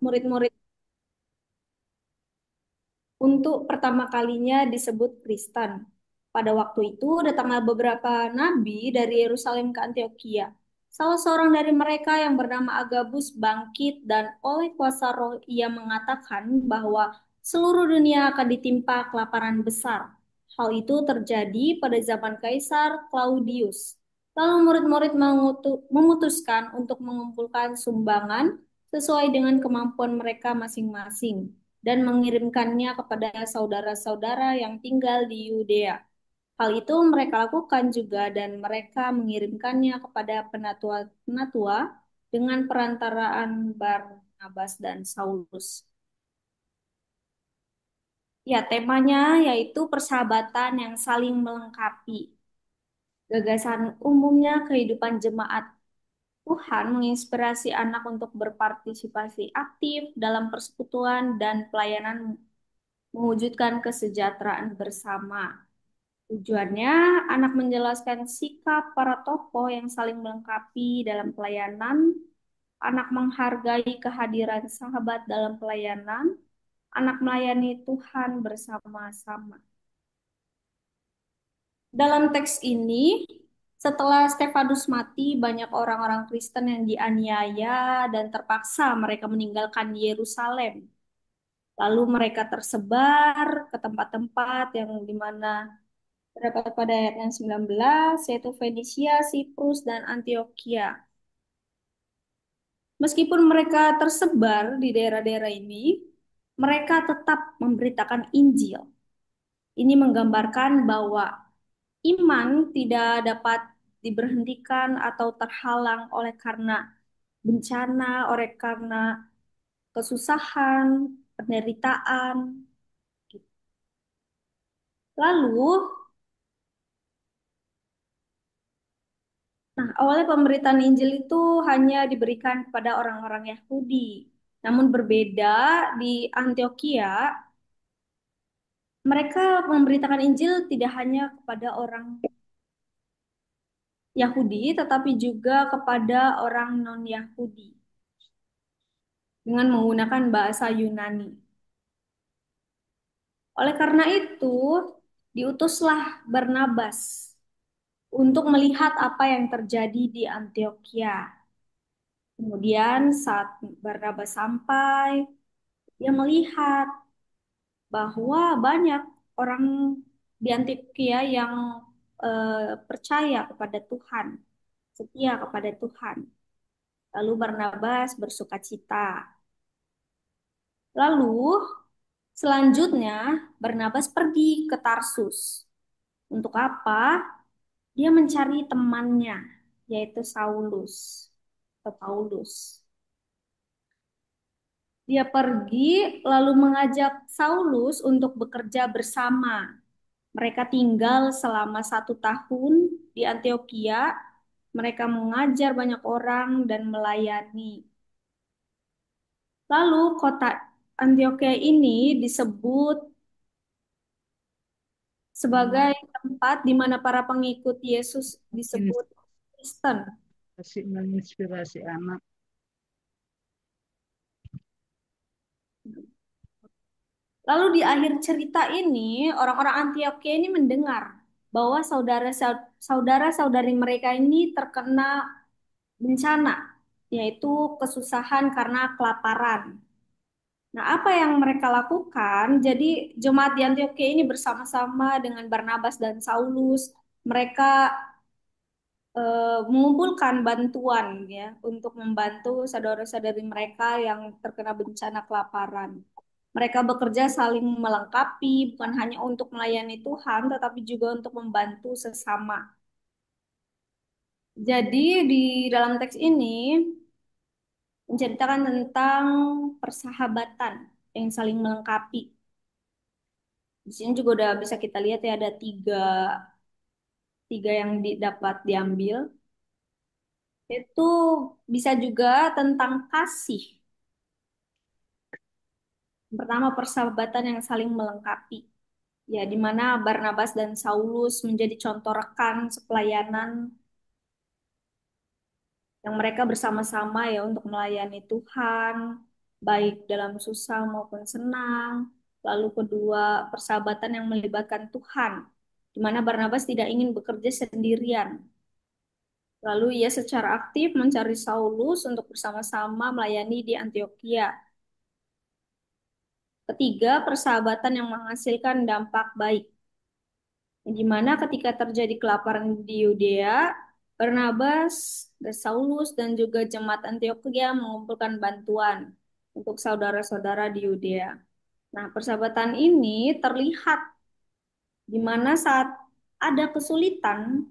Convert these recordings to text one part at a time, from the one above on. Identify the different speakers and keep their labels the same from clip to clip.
Speaker 1: murid-murid untuk pertama kalinya disebut Kristen. Pada waktu itu datanglah beberapa nabi dari Yerusalem ke Antioquia. Salah seorang dari mereka yang bernama Agabus bangkit dan oleh kuasa roh ia mengatakan bahwa seluruh dunia akan ditimpa kelaparan besar. Hal itu terjadi pada zaman Kaisar Claudius. Lalu murid-murid memutuskan untuk mengumpulkan sumbangan sesuai dengan kemampuan mereka masing-masing dan mengirimkannya kepada saudara-saudara yang tinggal di Yudea. Hal itu mereka lakukan juga dan mereka mengirimkannya kepada penatua-penatua dengan perantaraan Barnabas dan Saulus. Ya, temanya yaitu persahabatan yang saling melengkapi. Gagasan umumnya kehidupan jemaat Tuhan menginspirasi anak untuk berpartisipasi aktif dalam persekutuan dan pelayanan mewujudkan kesejahteraan bersama. Tujuannya, anak menjelaskan sikap para tokoh yang saling melengkapi dalam pelayanan, anak menghargai kehadiran sahabat dalam pelayanan, anak melayani Tuhan bersama-sama. Dalam teks ini, setelah Stefanus mati, banyak orang-orang Kristen yang dianiaya dan terpaksa mereka meninggalkan Yerusalem. Lalu mereka tersebar ke tempat-tempat yang di mana terdapat pada ayat yang 19, yaitu Fenisia, Siprus, dan Antioquia. Meskipun mereka tersebar di daerah-daerah ini, mereka tetap memberitakan Injil. Ini menggambarkan bahwa iman tidak dapat diberhentikan atau terhalang oleh karena bencana, oleh karena kesusahan, penderitaan. Lalu, nah, awalnya pemberitaan Injil itu hanya diberikan kepada orang-orang Yahudi. Namun berbeda di Antioquia, mereka memberitakan Injil tidak hanya kepada orang Yahudi, tetapi juga kepada orang non-Yahudi dengan menggunakan bahasa Yunani. Oleh karena itu, diutuslah Barnabas untuk melihat apa yang terjadi di Antioquia. Kemudian saat Barnabas sampai, dia melihat bahwa banyak orang di Antioquia yang percaya kepada Tuhan, setia kepada Tuhan. Lalu Barnabas bersukacita. Lalu selanjutnya Barnabas pergi ke Tarsus. Untuk apa? Dia mencari temannya, yaitu Saulus atau Paulus. Dia pergi lalu mengajak Saulus untuk bekerja bersama. Mereka tinggal selama 1 tahun di Antioquia. Mereka mengajar banyak orang dan melayani. Lalu kota Antioquia ini disebut sebagai tempat di mana para pengikut Yesus disebut Kristen.
Speaker 2: Kasih menginspirasi anak.
Speaker 1: Lalu di akhir cerita ini, orang-orang Antioquia ini mendengar bahwa saudara-saudari mereka ini terkena bencana, yaitu kesusahan karena kelaparan. Nah, apa yang mereka lakukan? Jadi, jemaat di Antioquia ini bersama-sama dengan Barnabas dan Saulus, mereka mengumpulkan bantuan ya untuk membantu saudara-saudari mereka yang terkena bencana kelaparan. Mereka bekerja saling melengkapi, bukan hanya untuk melayani Tuhan, tetapi juga untuk membantu sesama. Jadi di dalam teks ini menceritakan tentang persahabatan yang saling melengkapi. Di sini juga udah bisa kita lihat ya ada tiga yang dapat diambil. Itu bisa juga tentang kasih. Yang pertama persahabatan yang saling melengkapi. Ya, di mana Barnabas dan Saulus menjadi contoh rekan sepelayanan yang mereka bersama-sama ya untuk melayani Tuhan. baik dalam susah maupun senang. Lalu kedua, persahabatan yang melibatkan Tuhan, di mana Barnabas tidak ingin bekerja sendirian. Lalu ia secara aktif mencari Saulus untuk bersama-sama melayani di Antioquia. Ketiga, persahabatan yang menghasilkan dampak baik, di mana ketika terjadi kelaparan di Yudea, Barnabas, dan Saulus, dan juga jemaat Antioquia mengumpulkan bantuan untuk saudara-saudara di Yudea. Nah, persahabatan ini terlihat di mana saat ada kesulitan,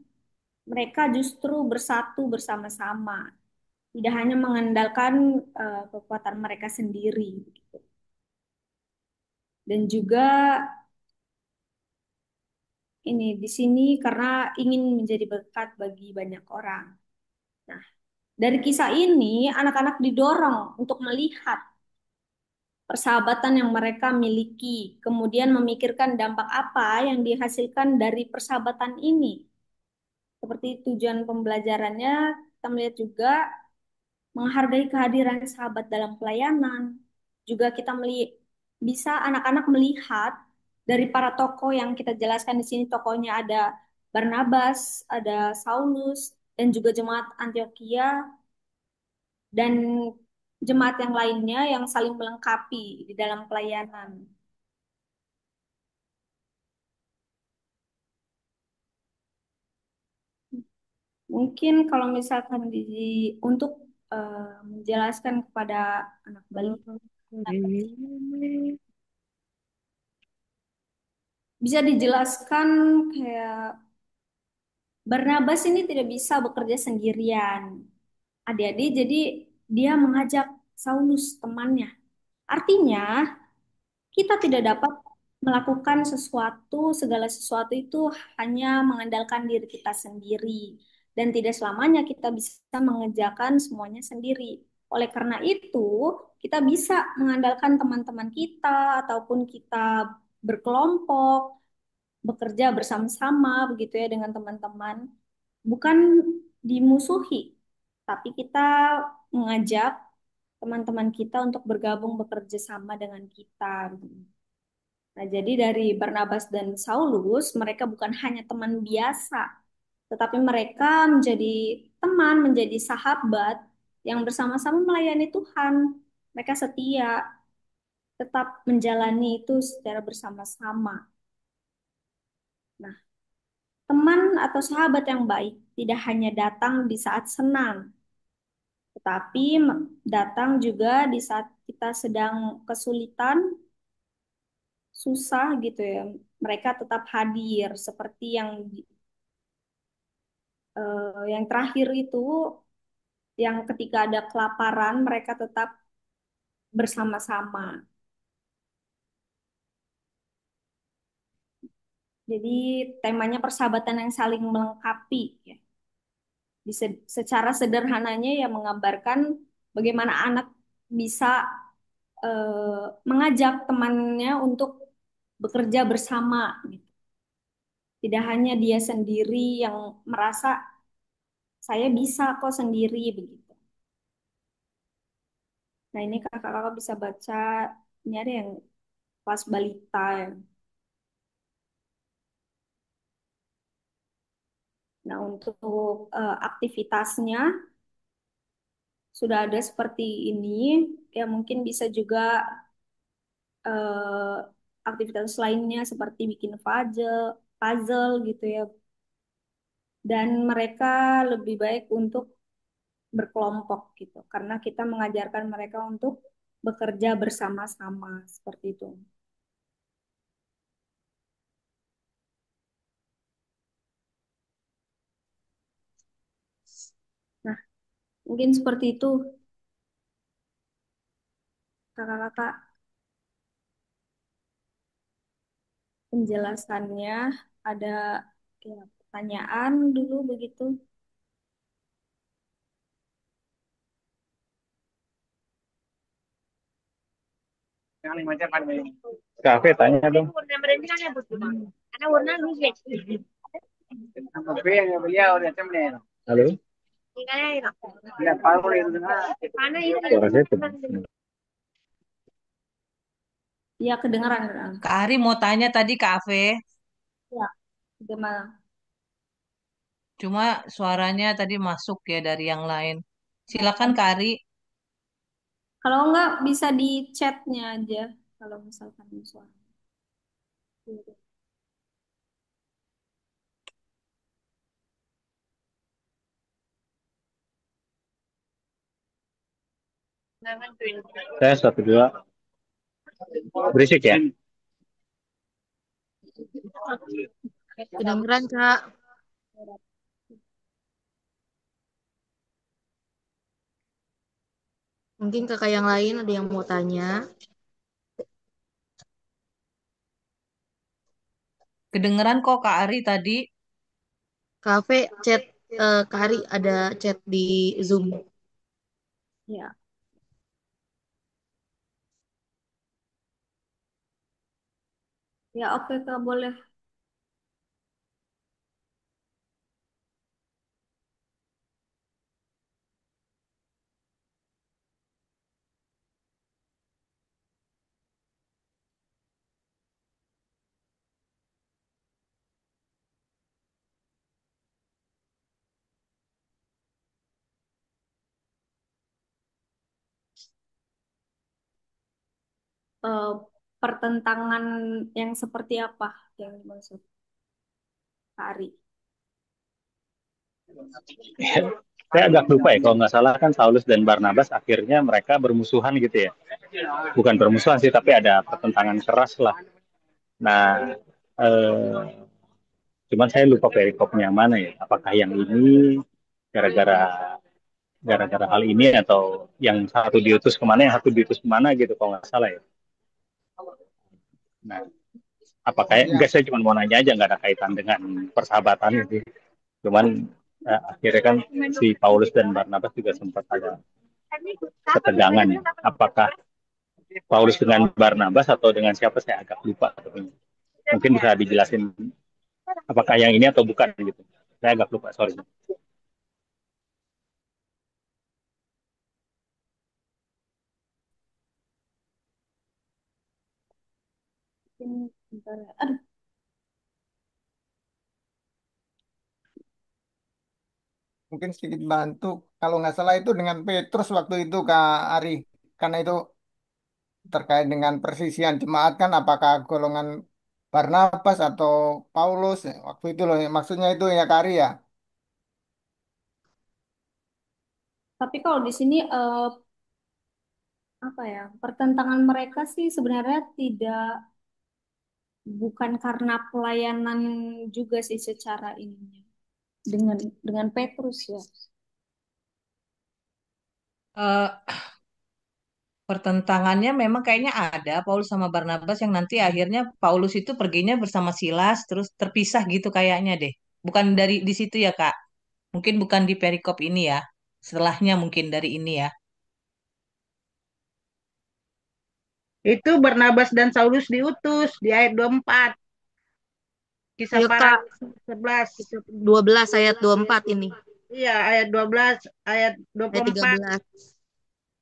Speaker 1: mereka justru bersatu bersama-sama, tidak hanya mengandalkan kekuatan mereka sendiri, gitu. Dan juga ini di sini karena ingin menjadi berkat bagi banyak orang. Nah, dari kisah ini, anak-anak didorong untuk melihat persahabatan yang mereka miliki, kemudian memikirkan dampak apa yang dihasilkan dari persahabatan ini. Seperti tujuan pembelajarannya, kita melihat juga menghargai kehadiran sahabat dalam pelayanan. Juga kita bisa anak-anak melihat dari para tokoh yang kita jelaskan di sini, tokohnya ada Barnabas, ada Saulus, dan juga jemaat Antioquia, dan jemaat yang lainnya yang saling melengkapi di dalam pelayanan. Mungkin kalau misalkan untuk menjelaskan kepada anak balita,
Speaker 2: Ini
Speaker 1: bisa dijelaskan kayak Barnabas ini tidak bisa bekerja sendirian. Adik-adik, jadi dia mengajak Saulus temannya. Artinya, kita tidak dapat melakukan segala sesuatu itu hanya mengandalkan diri kita sendiri. Dan tidak selamanya kita bisa mengerjakan semuanya sendiri. Oleh karena itu, kita bisa mengandalkan teman-teman kita ataupun kita berkelompok, bekerja bersama-sama begitu ya dengan teman-teman. Bukan dimusuhi, tapi kita mengajak teman-teman kita untuk bergabung bekerja sama dengan kita. Nah, jadi dari Barnabas dan Saulus, mereka bukan hanya teman biasa, tetapi mereka menjadi teman, menjadi sahabat yang bersama-sama melayani Tuhan. Mereka setia, tetap menjalani itu secara bersama-sama. Nah, teman atau sahabat yang baik tidak hanya datang di saat senang, tetapi datang juga di saat kita sedang kesulitan, susah gitu ya. Mereka tetap hadir seperti yang terakhir itu, yang ketika ada kelaparan mereka tetap bersama-sama. Jadi temanya persahabatan yang saling melengkapi ya. Secara sederhananya ya menggambarkan bagaimana anak bisa mengajak temannya untuk bekerja bersama gitu. Tidak hanya dia sendiri yang merasa saya bisa kok sendiri begitu. Nah, ini kakak-kakak bisa baca, ini ada yang kelas balita ya. Nah, untuk aktivitasnya sudah ada seperti ini. Ya, mungkin bisa juga eh, aktivitas lainnya seperti bikin puzzle gitu ya. Dan mereka lebih baik untuk berkelompok gitu, karena kita mengajarkan mereka untuk bekerja bersama-sama seperti itu. Nah, mungkin seperti itu kakak-kakak penjelasannya. Ada ya, pertanyaan dulu begitu.
Speaker 2: kafe tanya dong. Halo? Suara saya
Speaker 1: Iya, kedengeran, kedengeran.
Speaker 3: Kak Ari mau tanya tadi Kak Ave,
Speaker 1: Ya, gimana?
Speaker 3: cuma suaranya tadi masuk ya dari yang lain. Silakan Kak Ari.
Speaker 1: Kalau enggak bisa di chatnya aja. Kalau misalkan suara.
Speaker 2: Saya satu dua berisik ya.
Speaker 4: Kedengeran, Kak. Mungkin kakak yang lain ada yang mau tanya.
Speaker 3: Kedengeran kok Kak Ari tadi.
Speaker 4: Kafe chat Kak Hari ada chat di Zoom.
Speaker 1: Ya, ya oke Kak, boleh. Eh, Pertentangan yang seperti apa yang dimaksud Kak Ari?
Speaker 2: Saya agak lupa ya, kalau nggak salah kan Saulus dan Barnabas akhirnya mereka bermusuhan gitu ya. Bukan bermusuhan sih, tapi ada pertentangan keras lah. Nah, eh, cuman saya lupa perikopnya mana ya. Apakah yang ini gara-gara gara-gara hal ini atau yang satu diutus kemana, yang satu diutus kemana gitu kalau nggak salah ya. Nah, apakah enggak, saya cuma mau nanya aja, nggak ada kaitan dengan persahabatan itu. Cuman akhirnya kan si Paulus dan Barnabas juga sempat ada ketegangan ya. Apakah Paulus dengan Barnabas atau dengan siapa, saya agak lupa. Mungkin bisa dijelasin apakah yang ini atau bukan gitu. Saya agak lupa, sorry.
Speaker 1: Bentar ya. Aduh,
Speaker 5: Mungkin sedikit bantu. Kalau nggak salah itu dengan Petrus waktu itu Kak Ari. Karena itu terkait dengan persisian jemaat kan apakah golongan Barnabas atau Paulus. Ya, waktu itu loh maksudnya itu ya Kak Ari ya.
Speaker 1: tapi kalau di sini apa ya? Pertentangan mereka sih sebenarnya tidak bukan karena pelayanan juga sih secara ininya dengan Petrus ya.
Speaker 3: Eh, Pertentangannya memang kayaknya ada Paulus sama Barnabas yang nanti akhirnya Paulus itu perginya bersama Silas terus terpisah gitu kayaknya deh. Bukan dari di situ ya Kak. Mungkin bukan di perikop ini ya. Setelahnya mungkin dari ini ya.
Speaker 6: Itu Barnabas dan Saulus diutus di ayat 24. Kisah
Speaker 4: Ayo
Speaker 6: para
Speaker 4: Kak,
Speaker 6: Rasul 11.
Speaker 4: 12 ayat 24 ini.
Speaker 6: Iya, ayat 12, ayat
Speaker 4: Ayat
Speaker 6: 24.
Speaker 4: 13.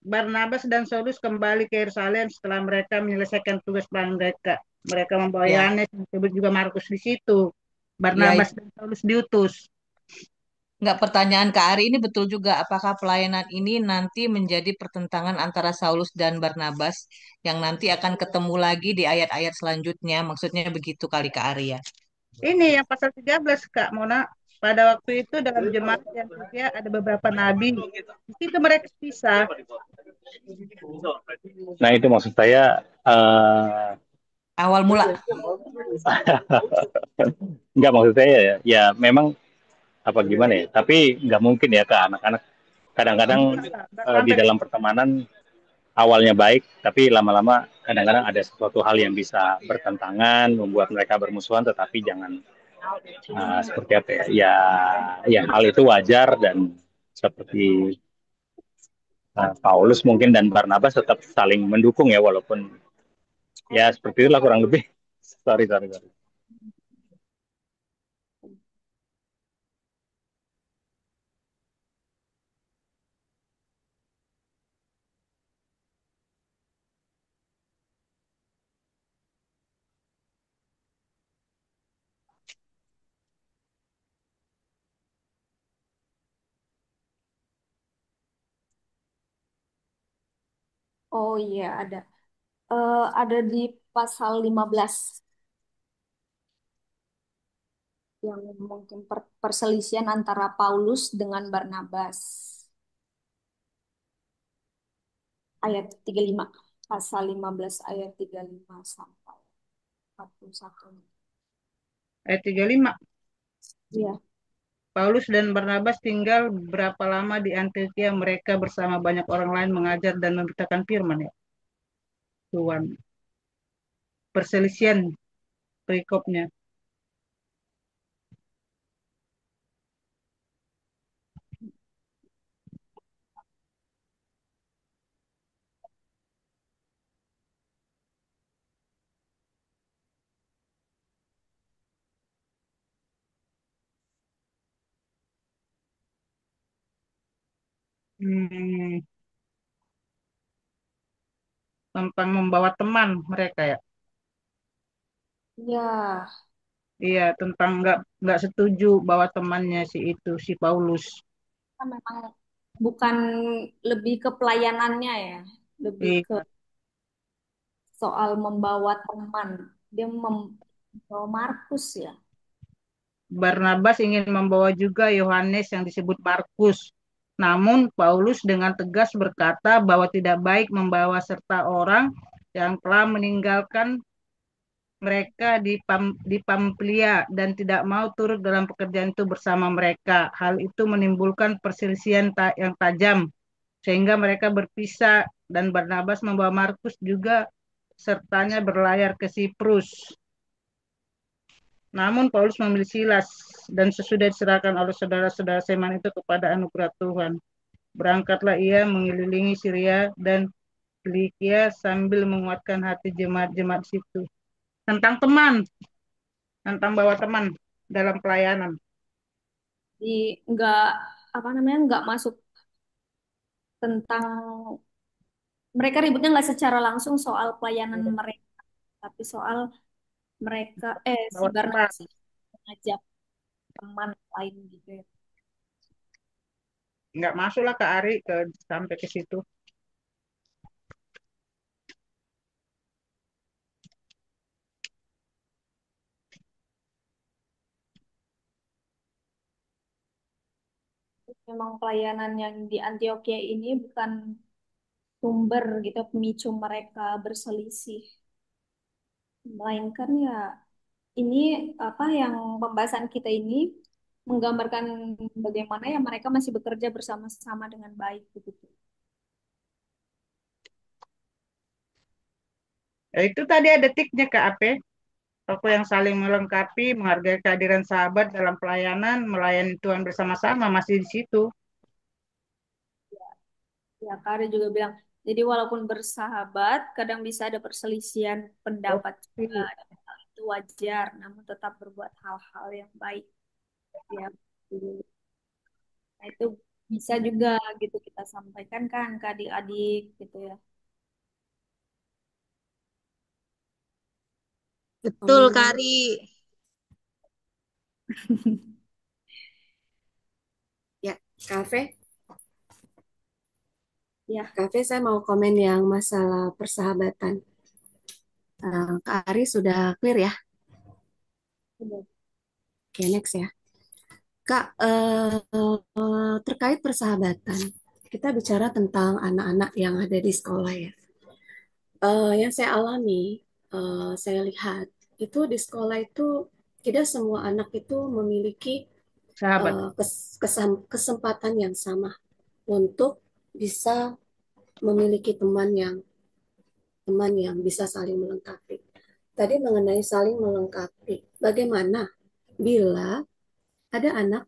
Speaker 6: Barnabas dan Saulus kembali ke Yerusalem setelah mereka menyelesaikan tugas mereka. Mereka membawa
Speaker 3: Ya,
Speaker 6: Yohanes, disebut juga Markus di situ.
Speaker 3: ya
Speaker 6: Barnabas dan Saulus diutus.
Speaker 3: nggak, pertanyaan Kak Ari ini betul juga. Apakah pelayanan ini nanti menjadi pertentangan antara Saulus dan Barnabas yang nanti akan ketemu lagi di ayat-ayat selanjutnya? Maksudnya begitu kali Kak Ari ya.
Speaker 6: Ini yang pasal 13, Kak Mona. Pada waktu itu dalam jemaat yang Antioquia ada beberapa nabi. Di situ mereka pisah.
Speaker 2: Nah, itu maksud saya,
Speaker 3: Awal mula.
Speaker 2: nggak, maksud saya ya, ya memang apa gimana ya, tapi nggak mungkin ya ke anak-anak. Kadang-kadang
Speaker 6: Nggak
Speaker 2: di
Speaker 6: sampai
Speaker 2: dalam pertemanan awalnya baik, tapi lama-lama kadang-kadang ada sesuatu hal yang bisa bertentangan, membuat mereka bermusuhan, tetapi jangan seperti apa ya, ya hal itu wajar. Dan seperti Paulus mungkin dan Barnabas tetap saling mendukung ya, walaupun ya seperti itulah kurang lebih. Sorry, sorry, sorry.
Speaker 1: Oh iya ada. Ada di pasal 15 yang mungkin perselisihan antara Paulus dengan Barnabas. Ayat 35. Pasal 15 ayat 35 sampai 41.
Speaker 6: Ayat 35.
Speaker 1: Iya.
Speaker 6: Paulus dan Barnabas tinggal berapa lama di Antioquia, mereka bersama banyak orang lain mengajar dan memberitakan firman ya. Tuhan. Perselisihan perikopnya. Hmm, tentang membawa teman mereka ya.
Speaker 1: Ya,
Speaker 6: Iya, tentang nggak setuju bawa temannya si itu si Paulus.
Speaker 1: kan memang bukan lebih ke pelayanannya ya, lebih ke
Speaker 6: Iya.
Speaker 1: soal membawa teman. Dia membawa Markus ya.
Speaker 6: Barnabas ingin membawa juga Yohanes yang disebut Markus. Namun Paulus dengan tegas berkata bahwa tidak baik membawa serta orang yang telah meninggalkan mereka di Pamfilia dan tidak mau turut dalam pekerjaan itu bersama mereka. Hal itu menimbulkan perselisihan yang tajam sehingga mereka berpisah dan Barnabas membawa Markus juga sertanya berlayar ke Siprus. Namun Paulus memilih Silas dan sesudah diserahkan oleh saudara-saudara Seman itu kepada anugerah Tuhan. Berangkatlah ia mengelilingi Syria dan Kilikia sambil menguatkan hati jemaat-jemaat situ. Tentang teman, tentang bawa teman dalam pelayanan.
Speaker 1: Jadi nggak apa namanya nggak masuk tentang mereka ributnya nggak secara langsung soal pelayanan mereka, tapi soal mereka si
Speaker 6: Bawa teman.
Speaker 1: Barnabas ini mengajak teman lain gitu ya.
Speaker 6: Nggak masuklah ke Ari sampai ke situ.
Speaker 1: Memang pelayanan yang di Antioquia ini bukan sumber gitu pemicu mereka berselisih, melainkan ya ini apa yang pembahasan kita ini menggambarkan bagaimana ya mereka masih bekerja bersama-sama dengan baik begitu.
Speaker 6: Ya, itu tadi ada tiknya ke AP. Toko yang saling melengkapi, menghargai kehadiran sahabat dalam pelayanan, melayani Tuhan bersama-sama masih di situ.
Speaker 1: Ya, Kak juga bilang, jadi walaupun bersahabat, kadang bisa ada perselisihan pendapat juga,
Speaker 6: Oke.
Speaker 1: dan hal itu wajar, namun tetap berbuat hal-hal yang baik. Ya, nah, itu bisa juga gitu kita sampaikan kan ke adik-adik gitu ya.
Speaker 4: Betul,
Speaker 1: Ngomong-ngomong,
Speaker 4: Kari.
Speaker 7: Ya, Kafe,
Speaker 1: ya,
Speaker 7: Kafe saya mau komen yang masalah persahabatan. Kak Ari sudah clear ya?
Speaker 1: udah.
Speaker 7: Oke, next ya. Kak, terkait persahabatan, kita bicara tentang anak-anak yang ada di sekolah ya. Yang saya alami, saya lihat, itu di sekolah itu tidak semua anak itu memiliki
Speaker 6: Sahabat.
Speaker 7: kesempatan yang sama untuk bisa memiliki teman yang bisa saling melengkapi. Tadi mengenai saling melengkapi, bagaimana bila ada anak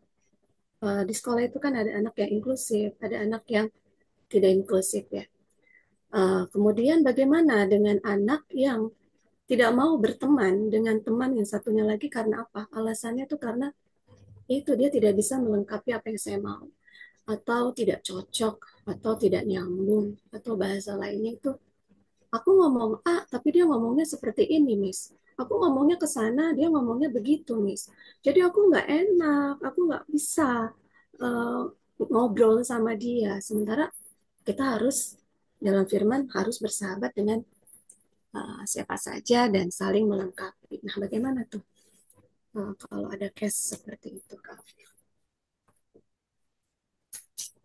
Speaker 7: di sekolah itu kan ada anak yang inklusif, ada anak yang tidak inklusif ya. Kemudian bagaimana dengan anak yang tidak mau berteman dengan teman yang satunya lagi karena apa? Alasannya itu karena itu dia tidak bisa melengkapi apa yang saya mau, atau tidak cocok, atau tidak nyambung, atau bahasa lainnya itu aku ngomong A, tapi dia ngomongnya seperti ini, Miss. Aku ngomongnya ke sana, dia ngomongnya begitu, Miss. Jadi aku nggak enak, aku nggak bisa uh, ngobrol sama dia. Sementara kita harus dalam firman harus bersahabat dengan siapa saja dan saling melengkapi. Nah, bagaimana tuh kalau ada case seperti itu, Kak?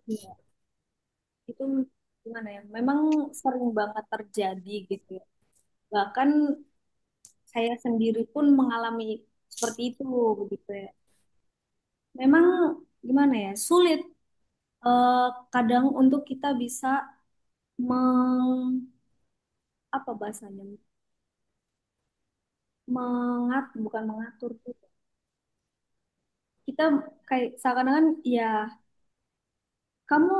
Speaker 1: Iya, itu gimana ya? Memang sering banget terjadi gitu ya. Bahkan saya sendiri pun mengalami seperti itu begitu ya. Memang gimana ya? Sulit eh, kadang untuk kita bisa meng apa bahasanya? Bukan mengatur gitu. Kita kayak seakan-akan ya kamu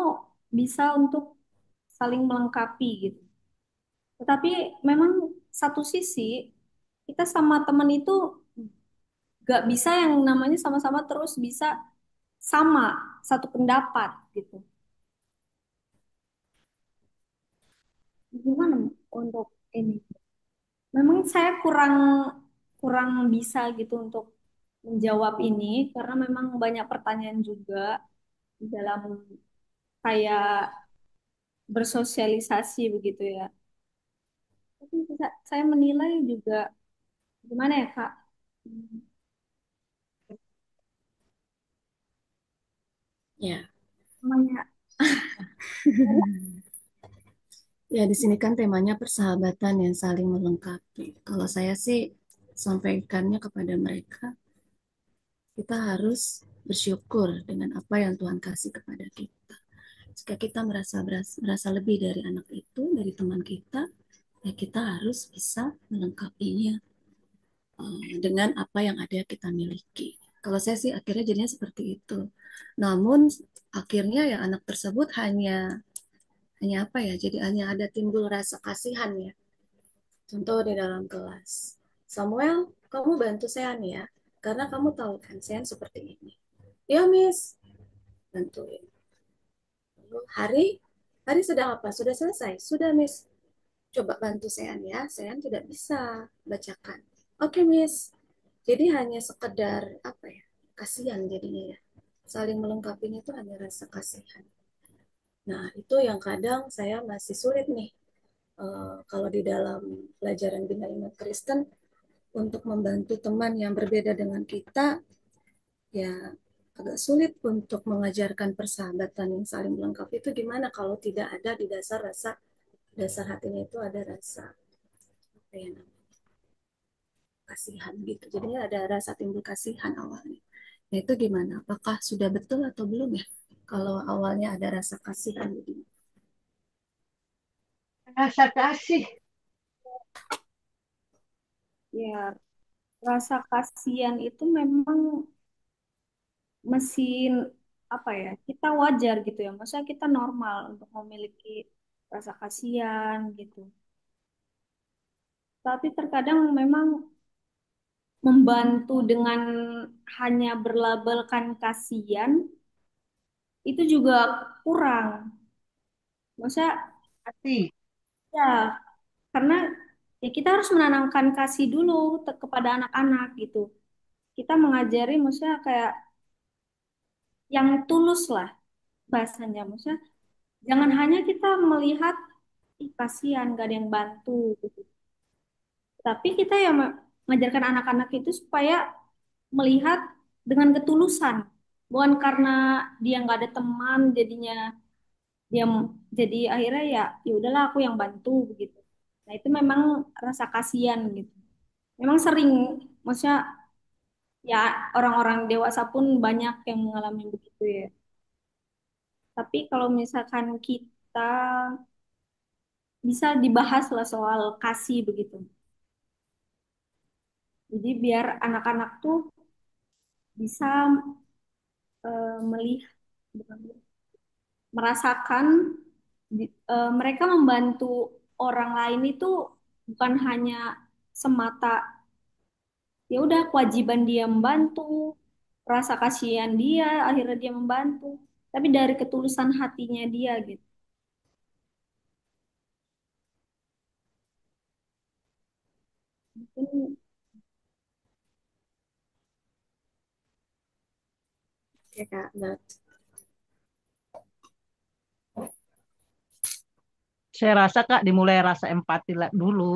Speaker 1: bisa untuk saling melengkapi gitu. Tetapi memang satu sisi kita sama teman itu gak bisa yang namanya sama-sama terus bisa sama satu pendapat gitu. Gimana untuk ini? Memang saya kurang kurang bisa gitu untuk menjawab ini karena memang banyak pertanyaan juga di dalam kayak bersosialisasi begitu ya. Tapi saya menilai juga gimana ya Kak? Hmm,
Speaker 7: Ya,
Speaker 1: namanya
Speaker 7: ya di sini kan temanya persahabatan yang saling melengkapi. Kalau saya sih sampaikannya kepada mereka, kita harus bersyukur dengan apa yang Tuhan kasih kepada kita. Jika kita merasa lebih dari anak itu, dari teman kita, ya kita harus bisa melengkapinya dengan apa yang ada kita miliki. Kalau saya sih akhirnya jadinya seperti itu. Namun akhirnya ya anak tersebut hanya apa ya? Jadi hanya ada timbul rasa kasihan ya. Contoh di dalam kelas. Samuel, kamu bantu Sean ya. Karena kamu tahu kan Sean seperti ini. Ya, Miss. Bantuin. Lalu Hari sedang apa? Sudah selesai? Sudah, Miss. Coba bantu Sean ya. Sean tidak bisa bacakan. Oke, Miss. Jadi hanya sekedar apa ya? Kasihan jadinya ya. Saling melengkapinya itu hanya rasa kasihan. Nah, itu yang kadang saya masih sulit nih. Kalau di dalam pelajaran Bina Iman Kristen, untuk membantu teman yang berbeda dengan kita, ya agak sulit untuk mengajarkan persahabatan yang saling melengkapi itu gimana kalau tidak ada di dasar hatinya itu ada rasa apa ya namanya kasihan gitu. Jadinya ada rasa timbul kasihan awalnya. Nah itu gimana? Apakah sudah betul atau belum ya? Kalau awalnya ada rasa kasihan begini.
Speaker 6: Rasa kasih.
Speaker 1: ya rasa kasihan itu memang mesin apa ya? Kita wajar gitu ya. Maksudnya kita normal untuk memiliki rasa kasihan gitu. Tapi terkadang memang membantu dengan hanya berlabelkan kasihan itu juga kurang. Maksudnya
Speaker 6: Kasih.
Speaker 1: ya karena ya kita harus menanamkan kasih dulu kepada anak-anak gitu. Kita mengajari maksudnya kayak yang tulus lah bahasanya. Maksudnya jangan hanya kita melihat ih kasihan gak ada yang bantu gitu. Tapi kita yang mengajarkan anak-anak itu supaya melihat dengan ketulusan. Bukan karena dia nggak ada teman jadinya dia jadi akhirnya ya udahlah aku yang bantu begitu. Nah itu memang rasa kasihan gitu. Memang sering, maksudnya ya orang-orang dewasa pun banyak yang mengalami begitu ya. Tapi kalau misalkan kita bisa dibahas lah soal kasih begitu. Jadi biar anak-anak tuh bisa melihat, bukan, merasakan mereka membantu orang lain itu bukan hanya semata ya udah kewajiban dia membantu, rasa kasihan dia akhirnya dia membantu, tapi dari ketulusan hatinya dia gitu. Mungkin
Speaker 7: Oke Kak, nah,
Speaker 6: Saya rasa Kak dimulai rasa empati dulu.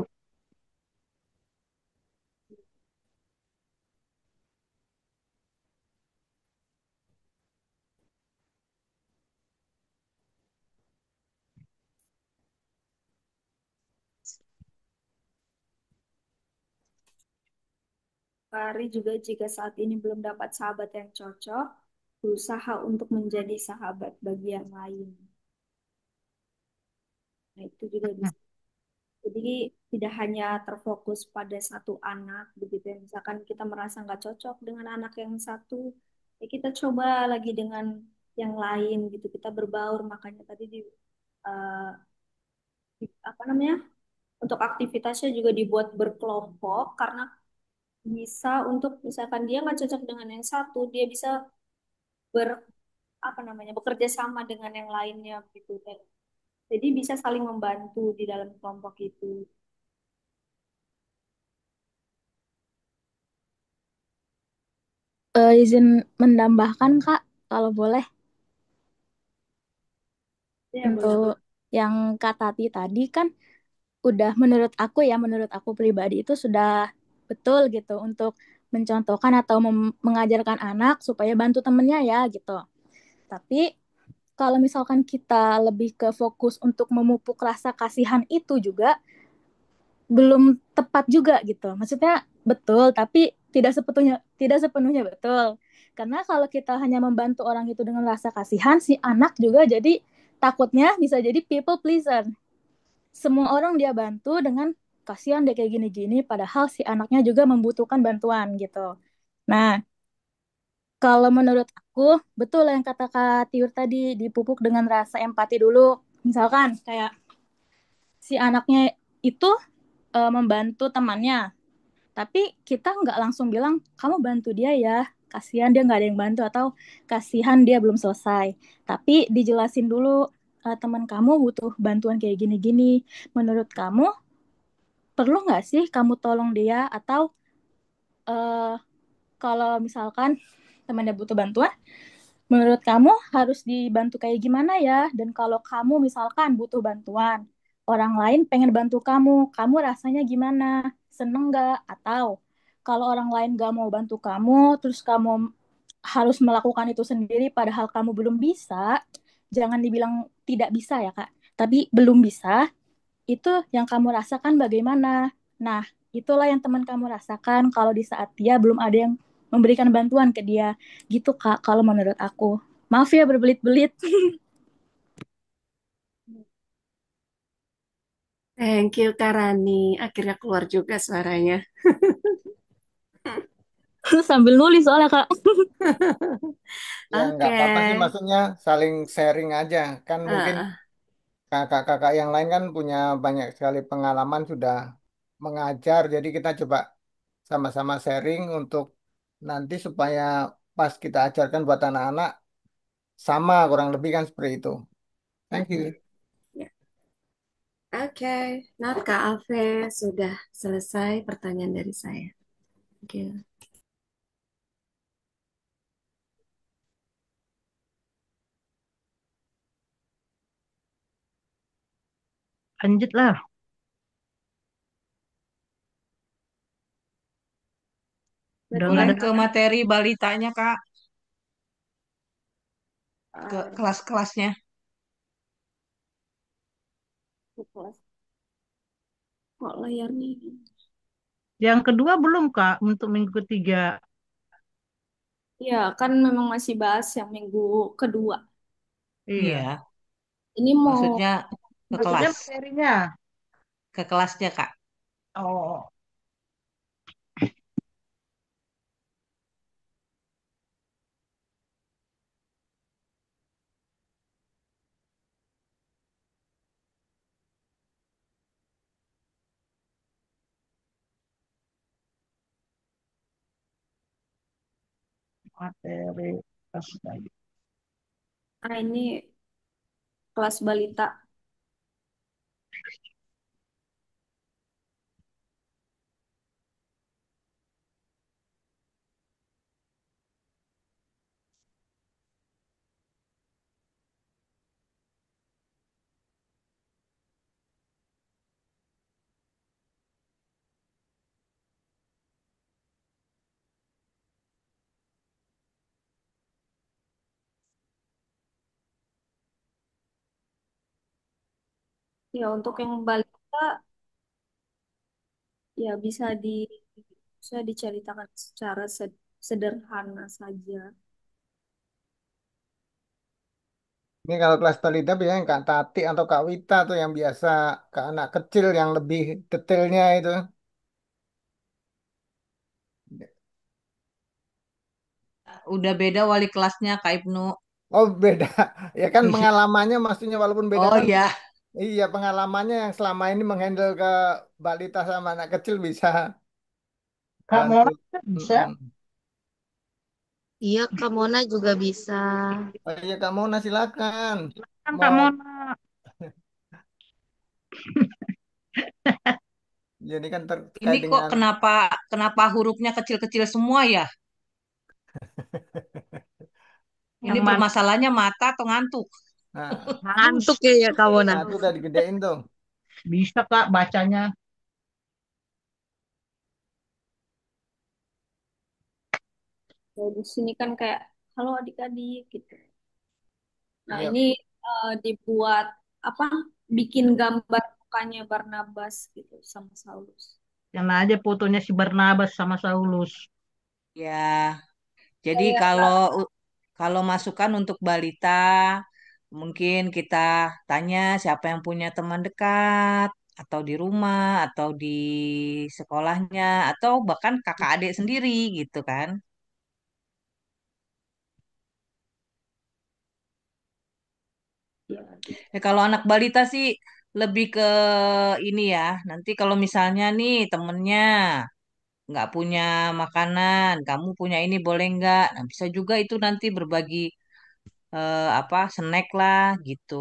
Speaker 1: Ari juga jika saat ini belum dapat sahabat yang cocok, berusaha untuk menjadi sahabat bagi yang lain. Nah, itu juga bisa. Jadi tidak hanya terfokus pada satu anak, begitu ya. Misalkan kita merasa nggak cocok dengan anak yang satu, ya kita coba lagi dengan yang lain gitu. Kita berbaur, makanya tadi eh, apa namanya? Untuk aktivitasnya juga dibuat berkelompok karena bisa untuk misalkan dia nggak cocok dengan yang satu, dia bisa ber apa namanya bekerja sama dengan yang lainnya gitu. Jadi bisa saling membantu di dalam kelompok itu.
Speaker 8: Izin menambahkan Kak, kalau boleh,
Speaker 1: Ya boleh.
Speaker 8: untuk yang Kak Tati tadi kan udah menurut aku pribadi itu sudah betul gitu untuk mencontohkan atau mengajarkan anak supaya bantu temennya ya gitu. Tapi kalau misalkan kita lebih ke fokus untuk memupuk rasa kasihan itu juga belum tepat juga gitu. Maksudnya betul, tapi tidak sepenuhnya betul. Karena kalau kita hanya membantu orang itu dengan rasa kasihan, si anak juga jadi takutnya bisa jadi people pleaser. Semua orang dia bantu dengan kasihan deh kayak gini-gini, padahal si anaknya juga membutuhkan bantuan gitu. Nah, kalau menurut aku, betul yang kata Kak Tiur tadi, dipupuk dengan rasa empati dulu. Misalkan kayak si anaknya itu membantu temannya, tapi kita nggak langsung bilang, kamu bantu dia ya, kasihan dia nggak ada yang bantu, atau kasihan dia belum selesai. Tapi dijelasin dulu, teman kamu butuh bantuan kayak gini-gini. Menurut kamu, perlu nggak sih kamu tolong dia? Atau eh, kalau misalkan temannya butuh bantuan, menurut kamu harus dibantu kayak gimana ya? Dan kalau kamu misalkan butuh bantuan, orang lain pengen bantu kamu, kamu rasanya gimana? Seneng nggak? Atau kalau orang lain gak mau bantu kamu, terus kamu harus melakukan itu sendiri padahal kamu belum bisa, jangan dibilang tidak bisa ya Kak, tapi belum bisa, itu yang kamu rasakan bagaimana? Nah, itulah yang teman kamu rasakan kalau di saat dia belum ada yang memberikan bantuan ke dia. Gitu, Kak, kalau menurut aku. Maaf ya berbelit-belit.
Speaker 7: Thank you, Karani. Akhirnya keluar juga suaranya.
Speaker 8: Sambil nulis soalnya, Kak.
Speaker 5: Ya nggak
Speaker 7: Oke.
Speaker 5: apa-apa sih, maksudnya saling sharing aja. Kan mungkin
Speaker 7: Eh,
Speaker 5: kakak-kakak yang lain kan punya banyak sekali pengalaman sudah mengajar, jadi kita coba sama-sama sharing untuk nanti supaya pas kita ajarkan buat anak-anak sama kurang lebih kan seperti itu. Thank you.
Speaker 7: ya. Oke. Nah, Kak Ave sudah selesai pertanyaan dari saya. Thank you.
Speaker 6: Lanjutlah. Udah
Speaker 1: Berarti
Speaker 6: nggak ada
Speaker 3: Ke materi balitanya, Kak, ke
Speaker 1: eh,
Speaker 3: kelas-kelasnya.
Speaker 1: kelas kok layarnya ini?
Speaker 6: yang kedua belum Kak untuk minggu ketiga.
Speaker 1: Ya, kan memang masih bahas yang minggu kedua.
Speaker 6: Iya.
Speaker 3: Iya,
Speaker 1: Ini mau
Speaker 3: maksudnya ke
Speaker 6: Maksudnya
Speaker 3: kelas,
Speaker 6: materinya.
Speaker 3: ke kelasnya, Kak.
Speaker 6: Oh, materi. Astaga.
Speaker 1: ini kelas balita. Ya, untuk yang balita ya bisa diceritakan secara sederhana saja.
Speaker 5: Ini kalau kelas balita biasanya Kak Tati atau Kak Wita tuh yang biasa ke anak kecil yang lebih detailnya itu.
Speaker 3: Udah beda wali kelasnya Kak Ibnu.
Speaker 5: Oh beda, ya kan
Speaker 3: Iya.
Speaker 5: pengalamannya maksudnya walaupun beda
Speaker 3: Oh
Speaker 5: kan,
Speaker 3: ya,
Speaker 5: iya pengalamannya yang selama ini menghandle ke balita sama anak kecil bisa
Speaker 6: Kak
Speaker 5: bantu.
Speaker 6: Mona bisa.
Speaker 5: Mm-mm.
Speaker 4: Iya, Kak Mona juga bisa.
Speaker 5: Oh iya Kak Mona silakan.
Speaker 6: Kan Kak
Speaker 5: Mau
Speaker 6: Mona.
Speaker 5: jadi kan
Speaker 3: ini
Speaker 5: terkait
Speaker 3: kok
Speaker 5: dengan
Speaker 3: kenapa kenapa hurufnya kecil-kecil semua ya?
Speaker 6: Yang
Speaker 3: Ini
Speaker 6: mana
Speaker 3: permasalahannya mata atau ngantuk?
Speaker 5: nah,
Speaker 6: halus.
Speaker 4: Ngantuk ya Kak Mona.
Speaker 5: nah itu udah digedein tuh.
Speaker 6: Bisa Kak bacanya.
Speaker 1: Ya, di sini kan kayak halo adik-adik gitu. Nah,
Speaker 5: Iya.
Speaker 1: ini dibuat apa? Bikin gambar mukanya Barnabas gitu sama Saulus.
Speaker 6: Yang aja fotonya si Barnabas sama Saulus.
Speaker 3: Ya, jadi
Speaker 1: Kayak
Speaker 3: kalau masukan untuk balita, mungkin kita tanya siapa yang punya teman dekat, atau di rumah, atau di sekolahnya, atau bahkan kakak adik sendiri gitu kan.
Speaker 1: ya,
Speaker 3: Kalau anak balita sih lebih ke ini ya. Nanti kalau misalnya nih temennya nggak punya makanan, kamu punya ini boleh nggak? Nah, bisa juga itu nanti berbagi apa snack lah gitu.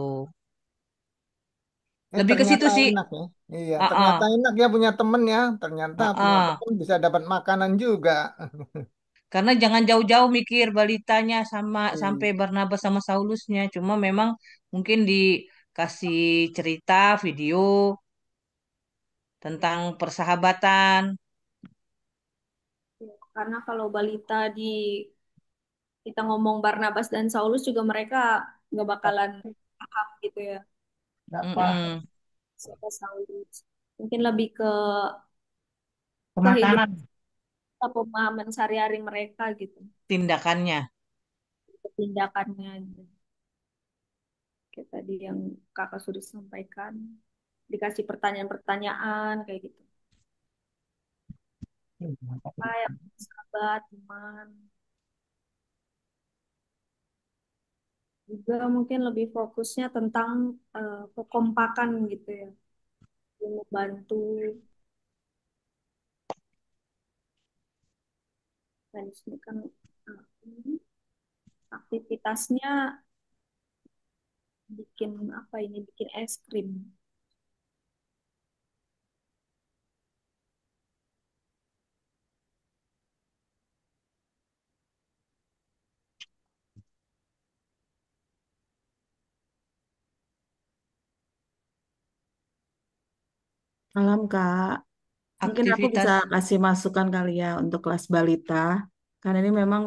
Speaker 3: Lebih ke situ
Speaker 5: Ternyata
Speaker 3: sih.
Speaker 5: enak ya. Iya,
Speaker 3: Heeh,
Speaker 5: ternyata enak ya punya temen ya. Ternyata punya
Speaker 3: heeh.
Speaker 5: temen bisa dapat makanan juga.
Speaker 3: Karena jangan jauh-jauh mikir balitanya sama
Speaker 5: Iya.
Speaker 3: sampai Barnabas sama Saulusnya. Cuma memang mungkin dikasih cerita video tentang persahabatan.
Speaker 1: karena kalau balita kita ngomong Barnabas dan Saulus juga mereka nggak bakalan paham gitu ya
Speaker 6: Nggak paham.
Speaker 3: Mm-mm.
Speaker 1: siapa Saulus. Mungkin lebih ke kehidupan
Speaker 6: Pemakanan.
Speaker 1: atau pemahaman sehari-hari mereka gitu,
Speaker 3: Tindakannya.
Speaker 1: tindakannya gitu. Kayak tadi yang kakak sudah sampaikan, dikasih pertanyaan-pertanyaan kayak gitu. Kayak sahabat, teman, juga mungkin lebih fokusnya tentang kekompakan gitu ya, yang membantu. Dan di sini kan ini aktivitasnya bikin apa ini, bikin es krim.
Speaker 4: Malam Kak. Mungkin aku bisa
Speaker 3: Aktivitas
Speaker 4: kasih masukan kali ya untuk kelas balita. Karena ini memang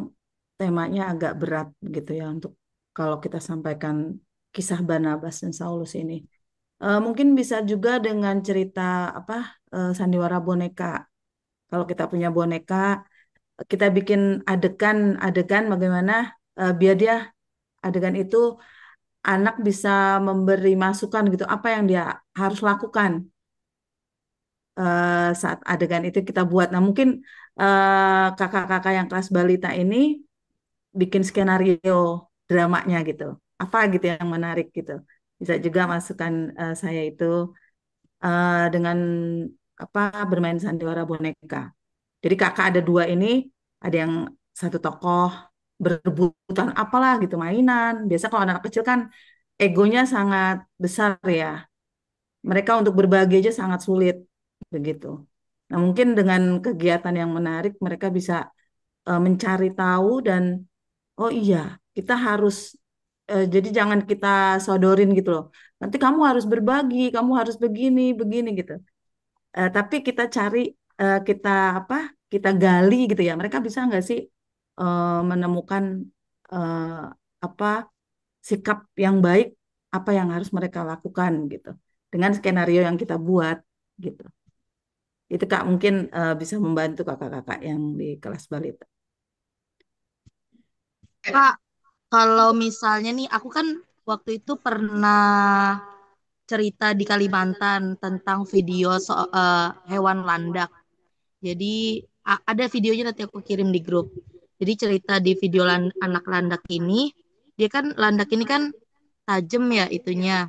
Speaker 4: temanya agak berat gitu ya untuk kalau kita sampaikan kisah Barnabas dan Saulus ini. Mungkin bisa juga dengan cerita apa sandiwara boneka. Kalau kita punya boneka, kita bikin adegan bagaimana biar dia adegan itu anak bisa memberi masukan gitu apa yang dia harus lakukan saat adegan itu kita buat. Nah, mungkin kakak-kakak yang kelas balita ini bikin skenario dramanya gitu. Apa gitu yang menarik gitu. Bisa juga masukan saya itu dengan apa bermain sandiwara boneka. Jadi kakak ada dua ini, ada yang satu tokoh berebutan apalah gitu mainan. Biasa kalau anak kecil kan egonya sangat besar ya. Mereka untuk berbagi aja sangat sulit begitu. Nah, mungkin dengan kegiatan yang menarik mereka bisa mencari tahu dan oh iya, kita harus jadi jangan kita sodorin gitu loh. Nanti kamu harus berbagi, kamu harus begini, begini gitu. Tapi kita cari, kita apa? Kita gali gitu ya. Mereka bisa nggak sih menemukan apa sikap yang baik, apa yang harus mereka lakukan gitu. dengan skenario yang kita buat gitu. Itu Kak mungkin bisa membantu kakak-kakak yang di kelas balita.
Speaker 9: Kak, kalau misalnya nih, aku kan waktu itu pernah cerita di Kalimantan tentang video hewan landak. Jadi ada videonya nanti aku kirim di grup. Jadi cerita di video anak landak ini, dia kan landak ini kan tajam ya itunya.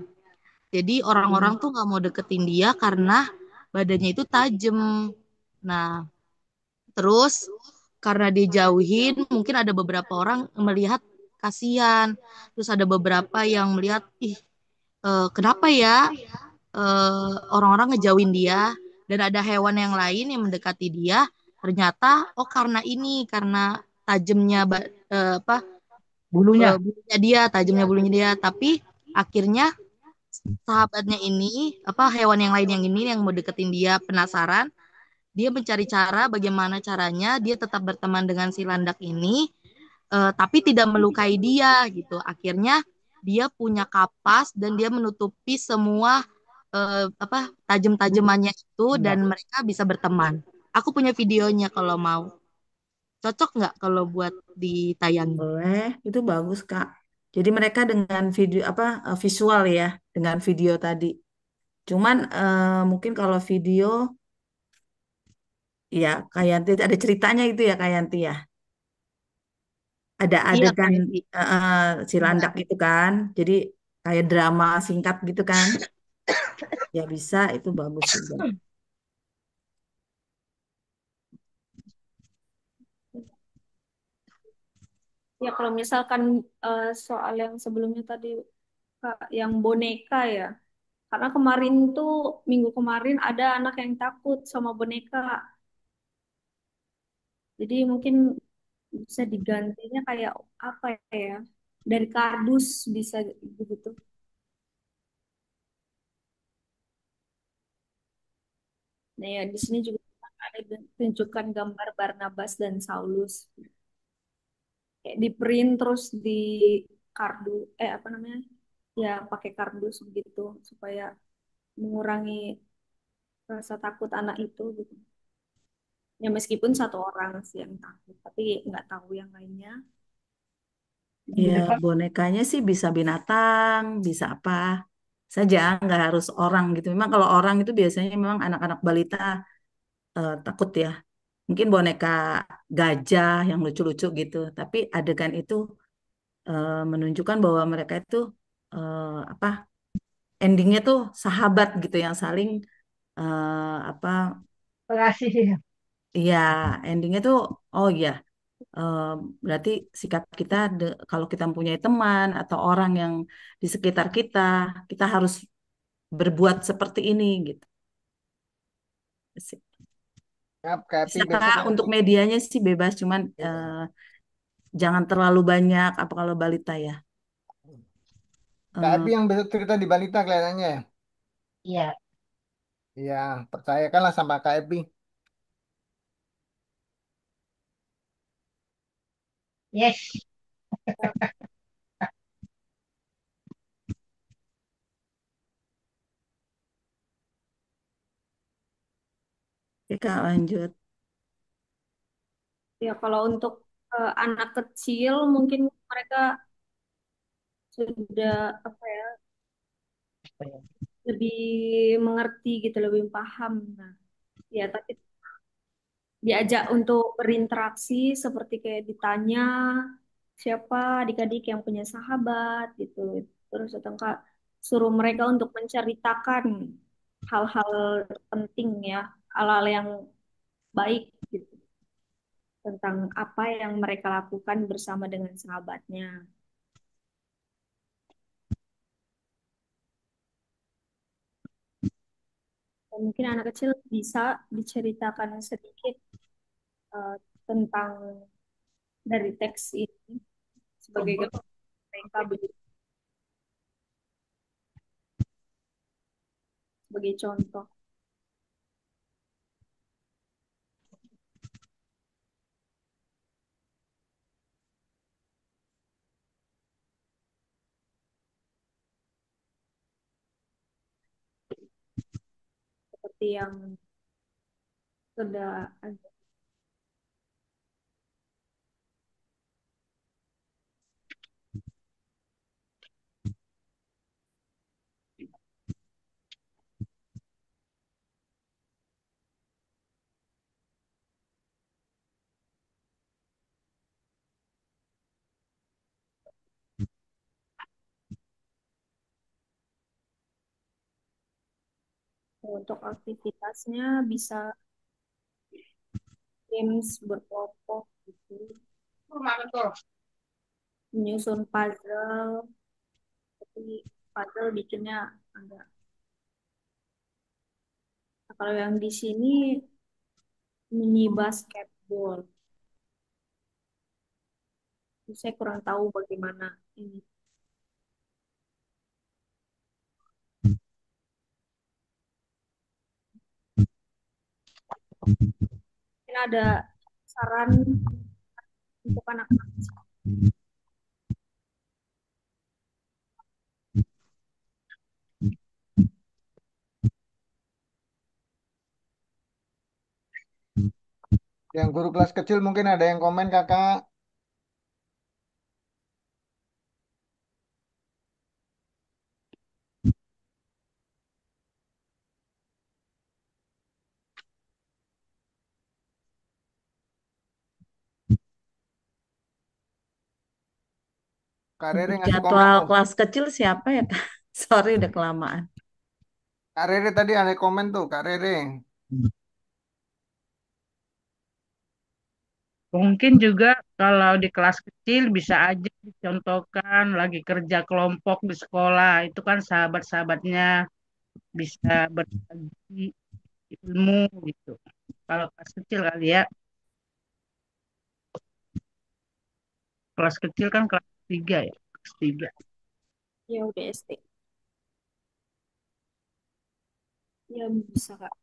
Speaker 9: Jadi orang-orang tuh nggak mau deketin dia karena badannya itu tajam. Nah, terus karena dijauhin, mungkin ada beberapa orang melihat kasihan. Terus ada beberapa yang melihat, ih, kenapa ya orang-orang ngejauhin dia dan ada hewan yang lain yang mendekati dia. Ternyata, oh karena ini, karena tajamnya apa
Speaker 6: Bulunya.
Speaker 9: bulunya dia, tajamnya bulunya dia. Tapi akhirnya sahabatnya ini, apa hewan yang lain yang ini yang mau deketin dia penasaran, dia mencari cara bagaimana caranya dia tetap berteman dengan si landak ini, tapi tidak melukai dia gitu. Akhirnya dia punya kapas dan dia menutupi semua apa tajam-tajamannya itu dan
Speaker 6: Enggak.
Speaker 9: mereka bisa berteman. Aku punya videonya kalau mau. Cocok nggak kalau buat ditayangin?
Speaker 4: Boleh, itu bagus Kak. Jadi mereka dengan video apa visual ya, dengan video tadi. Cuman mungkin kalau video ya kayak Yanti ada ceritanya itu ya kayak Yanti ya. Ada
Speaker 9: Iya
Speaker 4: adegan
Speaker 9: kayak sih.
Speaker 4: si landak gitu kan. Jadi kayak drama singkat gitu kan. Ya bisa, itu bagus juga.
Speaker 1: Ya kalau misalkan soal yang sebelumnya tadi Kak, yang boneka ya. Karena kemarin tuh minggu kemarin ada anak yang takut sama boneka. Jadi mungkin bisa digantinya kayak apa ya? Dari kardus bisa begitu. Nah ya di sini juga ada tunjukkan gambar Barnabas dan Saulus. Kayak di print terus di kardu apa namanya? Ya pakai kardus begitu supaya mengurangi rasa takut anak itu gitu. Ya meskipun satu orang sih yang takut, tapi nggak tahu yang lainnya.
Speaker 4: Ya
Speaker 6: Boneka.
Speaker 4: bonekanya sih bisa binatang, bisa apa saja, nggak harus orang gitu. Memang kalau orang itu biasanya memang anak-anak balita takut ya. Mungkin boneka gajah yang lucu-lucu gitu. Tapi adegan itu menunjukkan bahwa mereka itu apa endingnya tuh sahabat gitu yang saling apa
Speaker 6: Makasih.
Speaker 4: ya endingnya tuh oh iya eh, berarti sikap kita kalau kita mempunyai teman atau orang yang di sekitar kita kita harus berbuat seperti ini gitu.
Speaker 5: Ya, Kak Epi
Speaker 4: Bisa
Speaker 5: besok
Speaker 4: Kak
Speaker 5: nanti.
Speaker 4: untuk medianya sih bebas cuman
Speaker 5: Iya.
Speaker 4: jangan terlalu banyak apa kalau balita ya.
Speaker 5: Kak Epi
Speaker 4: Eh,
Speaker 5: yang besok cerita di balita kelihatannya ya.
Speaker 6: Iya.
Speaker 5: Iya, percayakanlah sama Kak Epi.
Speaker 6: Yes.
Speaker 4: Oke Kak lanjut.
Speaker 1: Ya kalau untuk anak kecil mungkin mereka sudah apa ya lebih mengerti gitu, lebih paham. Nah, ya tapi diajak untuk berinteraksi seperti kayak ditanya siapa adik-adik yang punya sahabat gitu. Terus atau enggak suruh mereka untuk menceritakan hal-hal penting ya, hal-hal yang baik gitu tentang apa yang mereka lakukan bersama dengan sahabatnya. Dan mungkin anak kecil bisa diceritakan sedikit eh, tentang dari teks ini sebagai gambaran mereka begitu sebagai contoh. seperti yang sudah ada. Untuk aktivitasnya bisa games berkelompok gitu, menyusun puzzle, tapi puzzle bikinnya agak. Nah, kalau yang di sini mini basketball, saya kurang tahu bagaimana ini. Mungkin ada saran untuk anak-anak.
Speaker 5: Yang guru kelas kecil mungkin ada yang komen kakak. Kak Rere
Speaker 4: Untuk
Speaker 5: ngasih komen
Speaker 4: jadwal
Speaker 5: tuh.
Speaker 4: kelas kecil siapa ya, Kak? Sorry udah kelamaan.
Speaker 5: Kak Rere tadi ada komen tuh, Kak Rere.
Speaker 6: Mungkin juga kalau di kelas kecil bisa aja dicontohkan lagi kerja kelompok di sekolah. Itu kan sahabat-sahabatnya bisa berbagi ilmu gitu. Kalau kelas kecil kali ya, kelas kecil kan kelas 3 ya, kelas 3.
Speaker 1: Ya udah SD. Ya bisa Kak.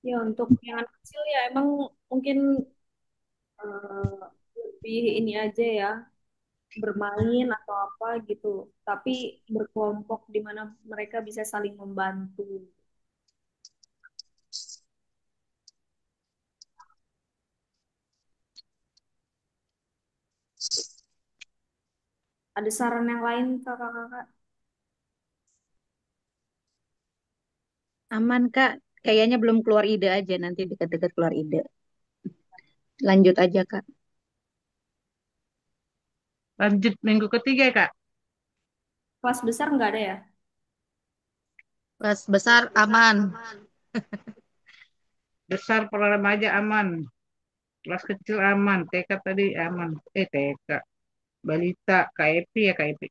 Speaker 1: Ya untuk yang anak kecil ya emang mungkin lebih ini aja ya, bermain atau apa gitu. Tapi berkelompok di mana mereka bisa saling membantu. Ada saran yang lain kakak-kakak?
Speaker 10: Aman, Kak. Kayaknya belum keluar ide aja, nanti dekat-dekat keluar ide. Lanjut aja, Kak.
Speaker 6: Lanjut minggu ketiga ya, Kak.
Speaker 1: Kelas besar nggak ada ya?
Speaker 9: Kelas besar aman.
Speaker 6: Besar para remaja aman. Kelas kecil aman. TK tadi aman. TK. Balita, KEP ya KEP.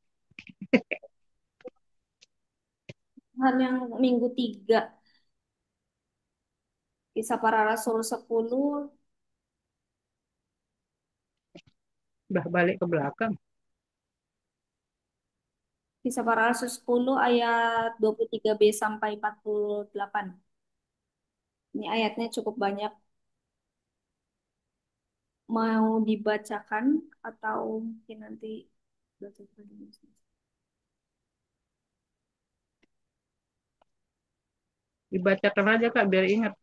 Speaker 1: Hal yang minggu 3, Kisah Para Rasul 10,
Speaker 6: Udah balik ke belakang.
Speaker 1: Kisah Para Rasul 10 ayat 23b sampai 48. Ini ayatnya cukup banyak. Mau dibacakan atau mungkin nanti bacakan dulu.
Speaker 6: Dibacakan aja, Kak, biar ingat.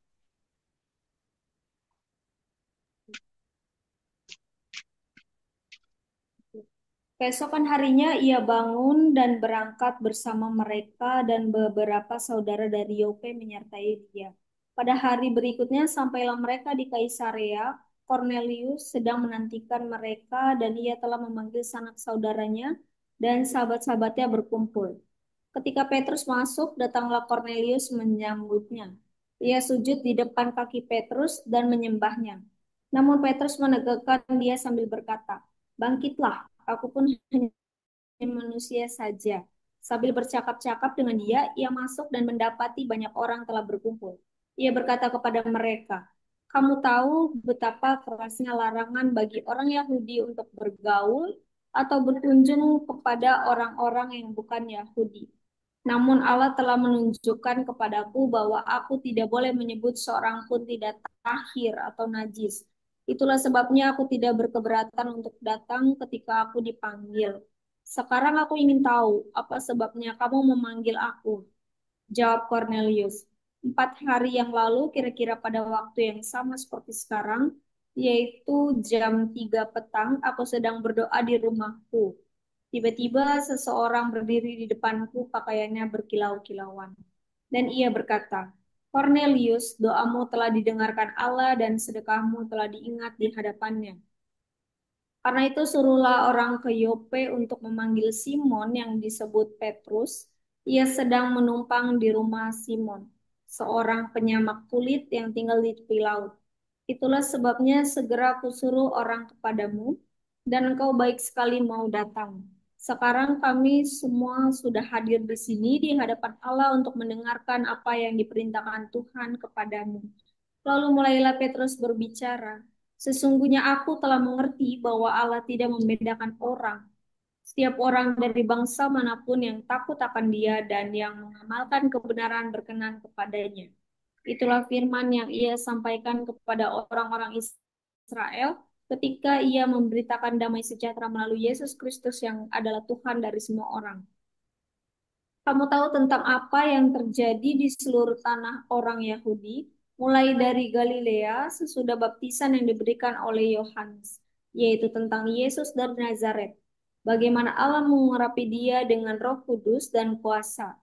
Speaker 1: Keesokan harinya ia bangun dan berangkat bersama mereka dan beberapa saudara dari Yope menyertai dia. Pada hari berikutnya sampailah mereka di Kaisarea. Cornelius sedang menantikan mereka dan ia telah memanggil sanak saudaranya dan sahabat-sahabatnya berkumpul. Ketika Petrus masuk, datanglah Cornelius menyambutnya. Ia sujud di depan kaki Petrus dan menyembahnya. Namun Petrus menegakkan dia sambil berkata, "Bangkitlah, aku pun hanya manusia saja." Sambil bercakap-cakap dengan dia, ia masuk dan mendapati banyak orang telah berkumpul. Ia berkata kepada mereka, "Kamu tahu betapa kerasnya larangan bagi orang Yahudi untuk bergaul atau berkunjung kepada orang-orang yang bukan Yahudi. Namun Allah telah menunjukkan kepadaku bahwa aku tidak boleh menyebut seorang pun tidak tahir atau najis. Itulah sebabnya aku tidak berkeberatan untuk datang ketika aku dipanggil. Sekarang aku ingin tahu apa sebabnya kamu memanggil aku. Jawab Cornelius. 4 hari yang lalu, kira-kira pada waktu yang sama seperti sekarang, yaitu jam 3 petang, aku sedang berdoa di rumahku. Tiba-tiba seseorang berdiri di depanku, pakaiannya berkilau-kilauan. Dan ia berkata, Cornelius, doamu telah didengarkan Allah dan sedekahmu telah diingat di hadapannya. Karena itu suruhlah orang ke Yope untuk memanggil Simon yang disebut Petrus. Ia sedang menumpang di rumah Simon, seorang penyamak kulit yang tinggal di tepi laut. Itulah sebabnya segera aku suruh orang kepadamu, dan engkau baik sekali mau datang. Sekarang kami semua sudah hadir di sini di hadapan Allah untuk mendengarkan apa yang diperintahkan Tuhan kepadamu. Lalu mulailah Petrus berbicara. Sesungguhnya aku telah mengerti bahwa Allah tidak membedakan orang. Setiap orang dari bangsa manapun yang takut akan Dia dan yang mengamalkan kebenaran berkenan kepadanya. Itulah firman yang ia sampaikan kepada orang-orang Israel ketika ia memberitakan damai sejahtera melalui Yesus Kristus yang adalah Tuhan dari semua orang. Kamu tahu tentang apa yang terjadi di seluruh tanah orang Yahudi, mulai dari Galilea sesudah baptisan yang diberikan oleh Yohanes, yaitu tentang Yesus dari Nazaret. Bagaimana Allah mengurapi dia dengan Roh Kudus dan kuasa.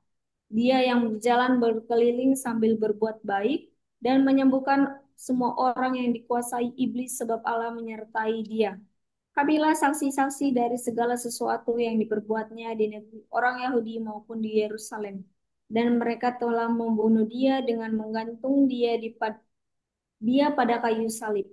Speaker 1: Dia yang berjalan berkeliling sambil berbuat baik dan menyembuhkan semua orang yang dikuasai iblis sebab Allah menyertai dia. Kamilah saksi-saksi dari segala sesuatu yang diperbuatnya di negeri orang Yahudi maupun di Yerusalem. Dan mereka telah membunuh dia dengan menggantung dia pada kayu salib.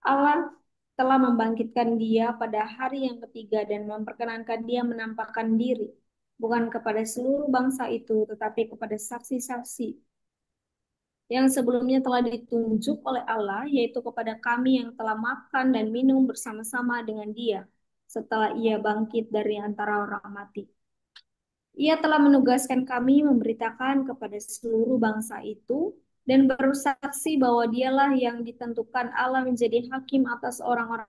Speaker 1: Allah telah membangkitkan dia pada hari yang ketiga dan memperkenankan dia menampakkan diri, bukan kepada seluruh bangsa itu, tetapi kepada saksi-saksi yang sebelumnya telah ditunjuk oleh Allah, yaitu kepada kami yang telah makan dan minum bersama-sama dengan dia setelah ia bangkit dari antara orang mati. Ia telah menugaskan kami memberitakan kepada seluruh bangsa itu dan bersaksi bahwa dialah yang ditentukan Allah menjadi hakim atas orang-orang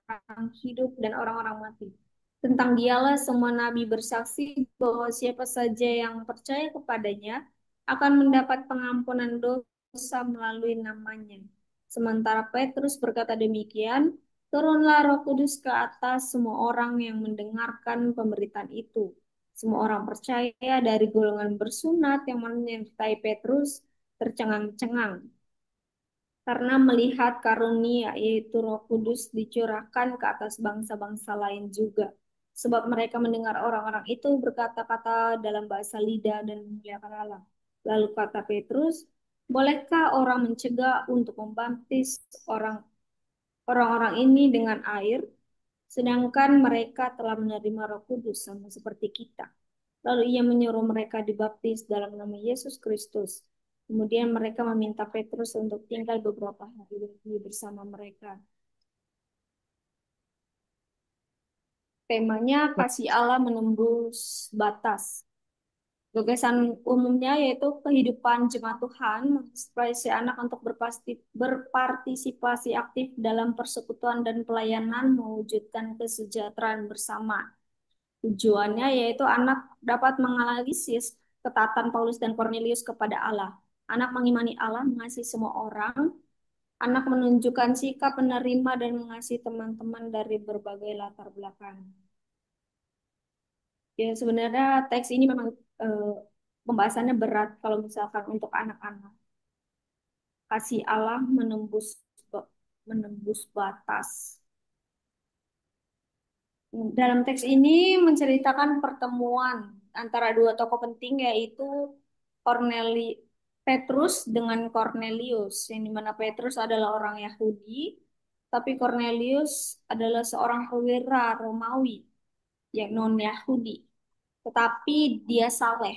Speaker 1: hidup dan orang-orang mati. Tentang dialah semua nabi bersaksi bahwa siapa saja yang percaya kepadanya akan mendapat pengampunan dosa melalui namanya. Sementara Petrus berkata demikian, turunlah Roh Kudus ke atas semua orang yang mendengarkan pemberitaan itu. Semua orang percaya dari golongan bersunat yang menyertai Petrus tercengang-cengang karena melihat karunia yaitu Roh Kudus dicurahkan ke atas bangsa-bangsa lain juga. Sebab mereka mendengar orang-orang itu berkata-kata dalam bahasa lidah dan memuliakan Allah. Lalu kata Petrus, bolehkah orang mencegah untuk membaptis orang-orang ini dengan air, sedangkan mereka telah menerima Roh Kudus sama seperti kita? Lalu ia menyuruh mereka dibaptis dalam nama Yesus Kristus. Kemudian mereka meminta Petrus untuk tinggal beberapa hari lagi bersama mereka. Temanya kasih Allah menembus batas. Gagasan umumnya yaitu kehidupan jemaat Tuhan menginspirasi anak untuk berpartisipasi aktif dalam persekutuan dan pelayanan mewujudkan kesejahteraan bersama. Tujuannya yaitu anak dapat menganalisis ketaatan Paulus dan Cornelius kepada Allah. Anak mengimani Allah, mengasihi semua orang. Anak menunjukkan sikap menerima dan mengasihi teman-teman dari berbagai latar belakang. Ya, sebenarnya teks ini memang pembahasannya berat kalau misalkan untuk anak-anak. Kasih Allah menembus batas. Dalam teks ini menceritakan pertemuan antara dua tokoh penting yaitu Petrus dengan Cornelius, yang dimana Petrus adalah orang Yahudi, tapi Cornelius adalah seorang perwira Romawi yang non-Yahudi. Tetapi dia saleh,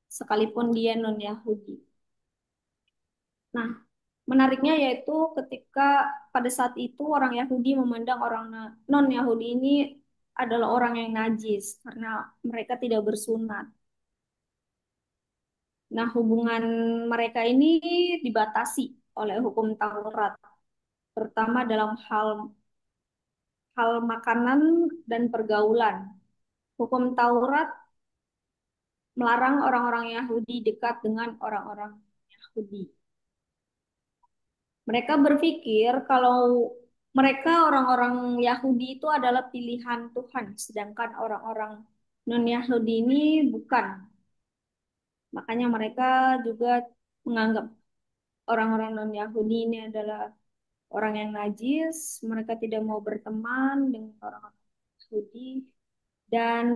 Speaker 1: sekalipun dia non-Yahudi. Nah, menariknya yaitu ketika pada saat itu orang Yahudi memandang orang non-Yahudi ini adalah orang yang najis karena mereka tidak bersunat. Nah, hubungan mereka ini dibatasi oleh hukum Taurat, terutama dalam hal hal makanan dan pergaulan. Hukum Taurat melarang orang-orang Yahudi dekat dengan orang-orang Yahudi. Mereka berpikir kalau mereka orang-orang Yahudi itu adalah pilihan Tuhan, sedangkan orang-orang non-Yahudi ini bukan. Makanya mereka juga menganggap orang-orang non-Yahudi ini adalah orang yang najis, mereka tidak mau berteman dengan orang-orang Yahudi, dan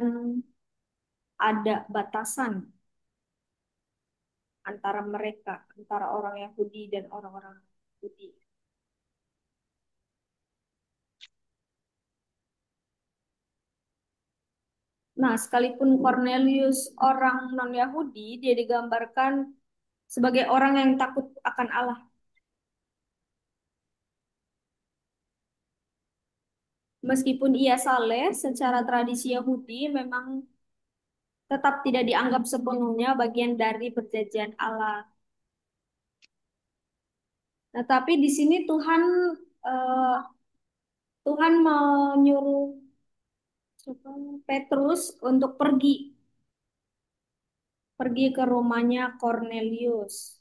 Speaker 1: ada batasan antara mereka, antara orang Yahudi dan orang-orang Yahudi. Nah, sekalipun Cornelius orang non-Yahudi, dia digambarkan sebagai orang yang takut akan Allah. Meskipun ia saleh, secara tradisi Yahudi memang tetap tidak dianggap sepenuhnya bagian dari perjanjian Allah. Nah, tapi di sini eh, Tuhan menyuruh Petrus untuk pergi ke rumahnya Cornelius.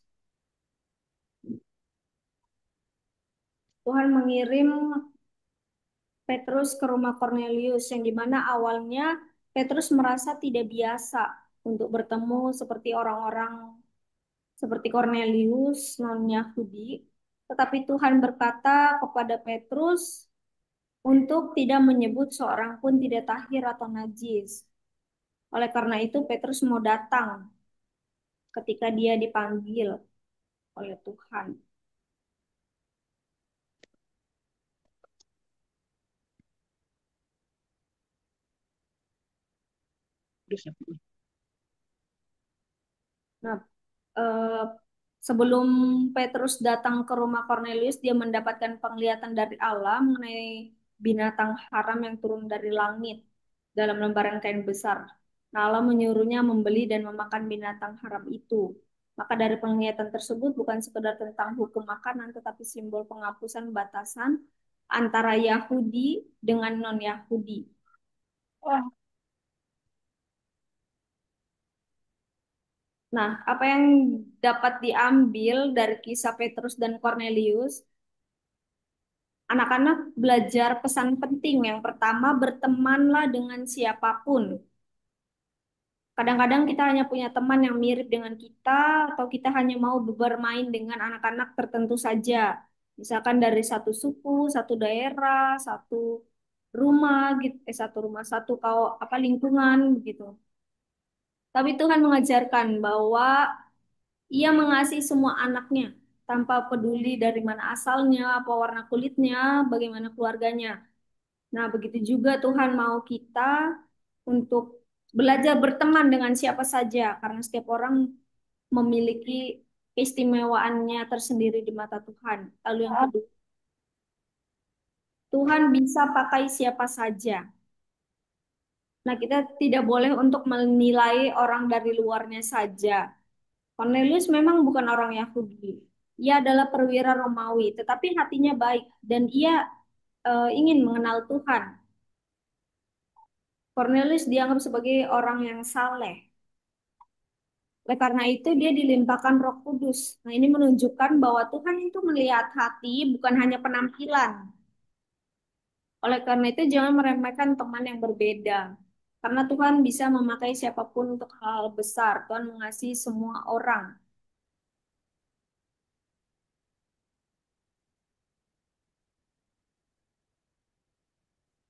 Speaker 1: Tuhan mengirim Petrus ke rumah Cornelius yang dimana awalnya Petrus merasa tidak biasa untuk bertemu seperti orang-orang seperti Cornelius non-Yahudi. Tetapi Tuhan berkata kepada Petrus untuk tidak menyebut seorang pun tidak tahir atau najis. Oleh karena itu Petrus mau datang ketika dia dipanggil oleh Tuhan. Nah, eh, sebelum Petrus datang ke rumah Cornelius, dia mendapatkan penglihatan dari Allah mengenai binatang haram yang turun dari langit dalam lembaran kain besar. Nah, Allah menyuruhnya membeli dan memakan binatang haram itu. Maka dari penglihatan tersebut bukan sekedar tentang hukum makanan, tetapi simbol penghapusan batasan antara Yahudi dengan non-Yahudi. Nah, apa yang dapat diambil dari kisah Petrus dan Cornelius? Anak-anak belajar pesan penting. Yang pertama, bertemanlah dengan siapapun. Kadang-kadang kita hanya punya teman yang mirip dengan kita, atau kita hanya mau bermain dengan anak-anak tertentu saja. Misalkan dari satu suku, satu daerah, satu rumah, gitu, satu rumah, satu kau apa lingkungan, gitu. Tapi Tuhan mengajarkan bahwa Ia mengasihi semua anaknya tanpa peduli dari mana asalnya, apa warna kulitnya, bagaimana keluarganya. Nah, begitu juga Tuhan mau kita untuk belajar berteman dengan siapa saja, karena setiap orang memiliki keistimewaannya tersendiri di mata Tuhan. Lalu yang kedua, Tuhan bisa pakai siapa saja. Nah, kita tidak boleh untuk menilai orang dari luarnya saja. Cornelius memang bukan orang Yahudi. Ia adalah perwira Romawi, tetapi hatinya baik dan ia ingin mengenal Tuhan. Cornelius dianggap sebagai orang yang saleh. Oleh karena itu dia dilimpahkan Roh Kudus. Nah, ini menunjukkan bahwa Tuhan itu melihat hati, bukan hanya penampilan. Oleh karena itu jangan meremehkan teman yang berbeda. Karena Tuhan bisa memakai siapapun untuk hal besar. Tuhan mengasihi semua orang.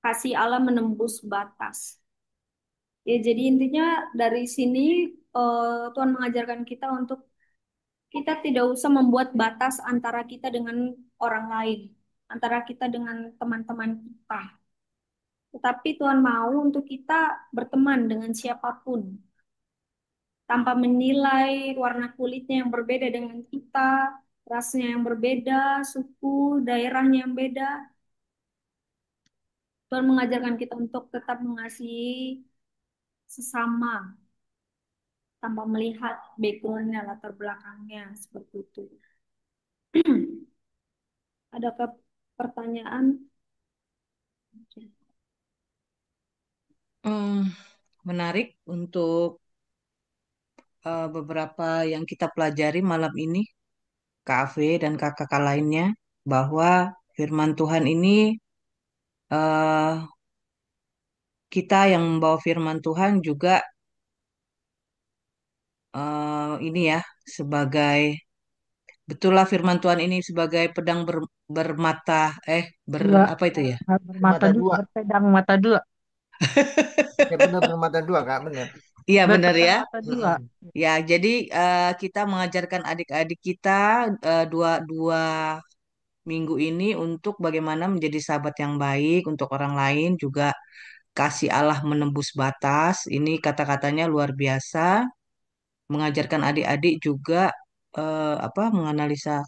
Speaker 1: Kasih Allah menembus batas. Ya, jadi intinya dari sini Tuhan mengajarkan kita untuk kita tidak usah membuat batas antara kita dengan orang lain, antara kita dengan teman-teman kita. Tetapi Tuhan mau untuk kita berteman dengan siapapun, tanpa menilai warna kulitnya yang berbeda dengan kita, rasnya yang berbeda, suku, daerahnya yang beda. Tuhan mengajarkan kita untuk tetap mengasihi sesama tanpa melihat backgroundnya, latar belakangnya, seperti itu. Adakah pertanyaan?
Speaker 3: Hmm, menarik untuk beberapa yang kita pelajari malam ini, KAV dan kakak-kakak lainnya, bahwa firman Tuhan ini eh, kita yang membawa firman Tuhan juga ini ya sebagai betullah firman Tuhan ini sebagai pedang bermata
Speaker 6: Dua,
Speaker 3: apa itu ya?
Speaker 6: bermata
Speaker 5: Mata
Speaker 6: dua,
Speaker 5: dua.
Speaker 6: berpedang mata dua.
Speaker 5: Ya benar bermata dua Kak, benar.
Speaker 3: Iya benar
Speaker 6: Berpedang
Speaker 3: ya.
Speaker 6: mata dua.
Speaker 5: Mm-mm.
Speaker 3: Ya, jadi kita mengajarkan adik-adik kita dua dua minggu ini untuk bagaimana menjadi sahabat yang baik untuk orang lain juga kasih Allah menembus batas. Ini kata-katanya luar biasa. Mengajarkan adik-adik juga apa menganalisa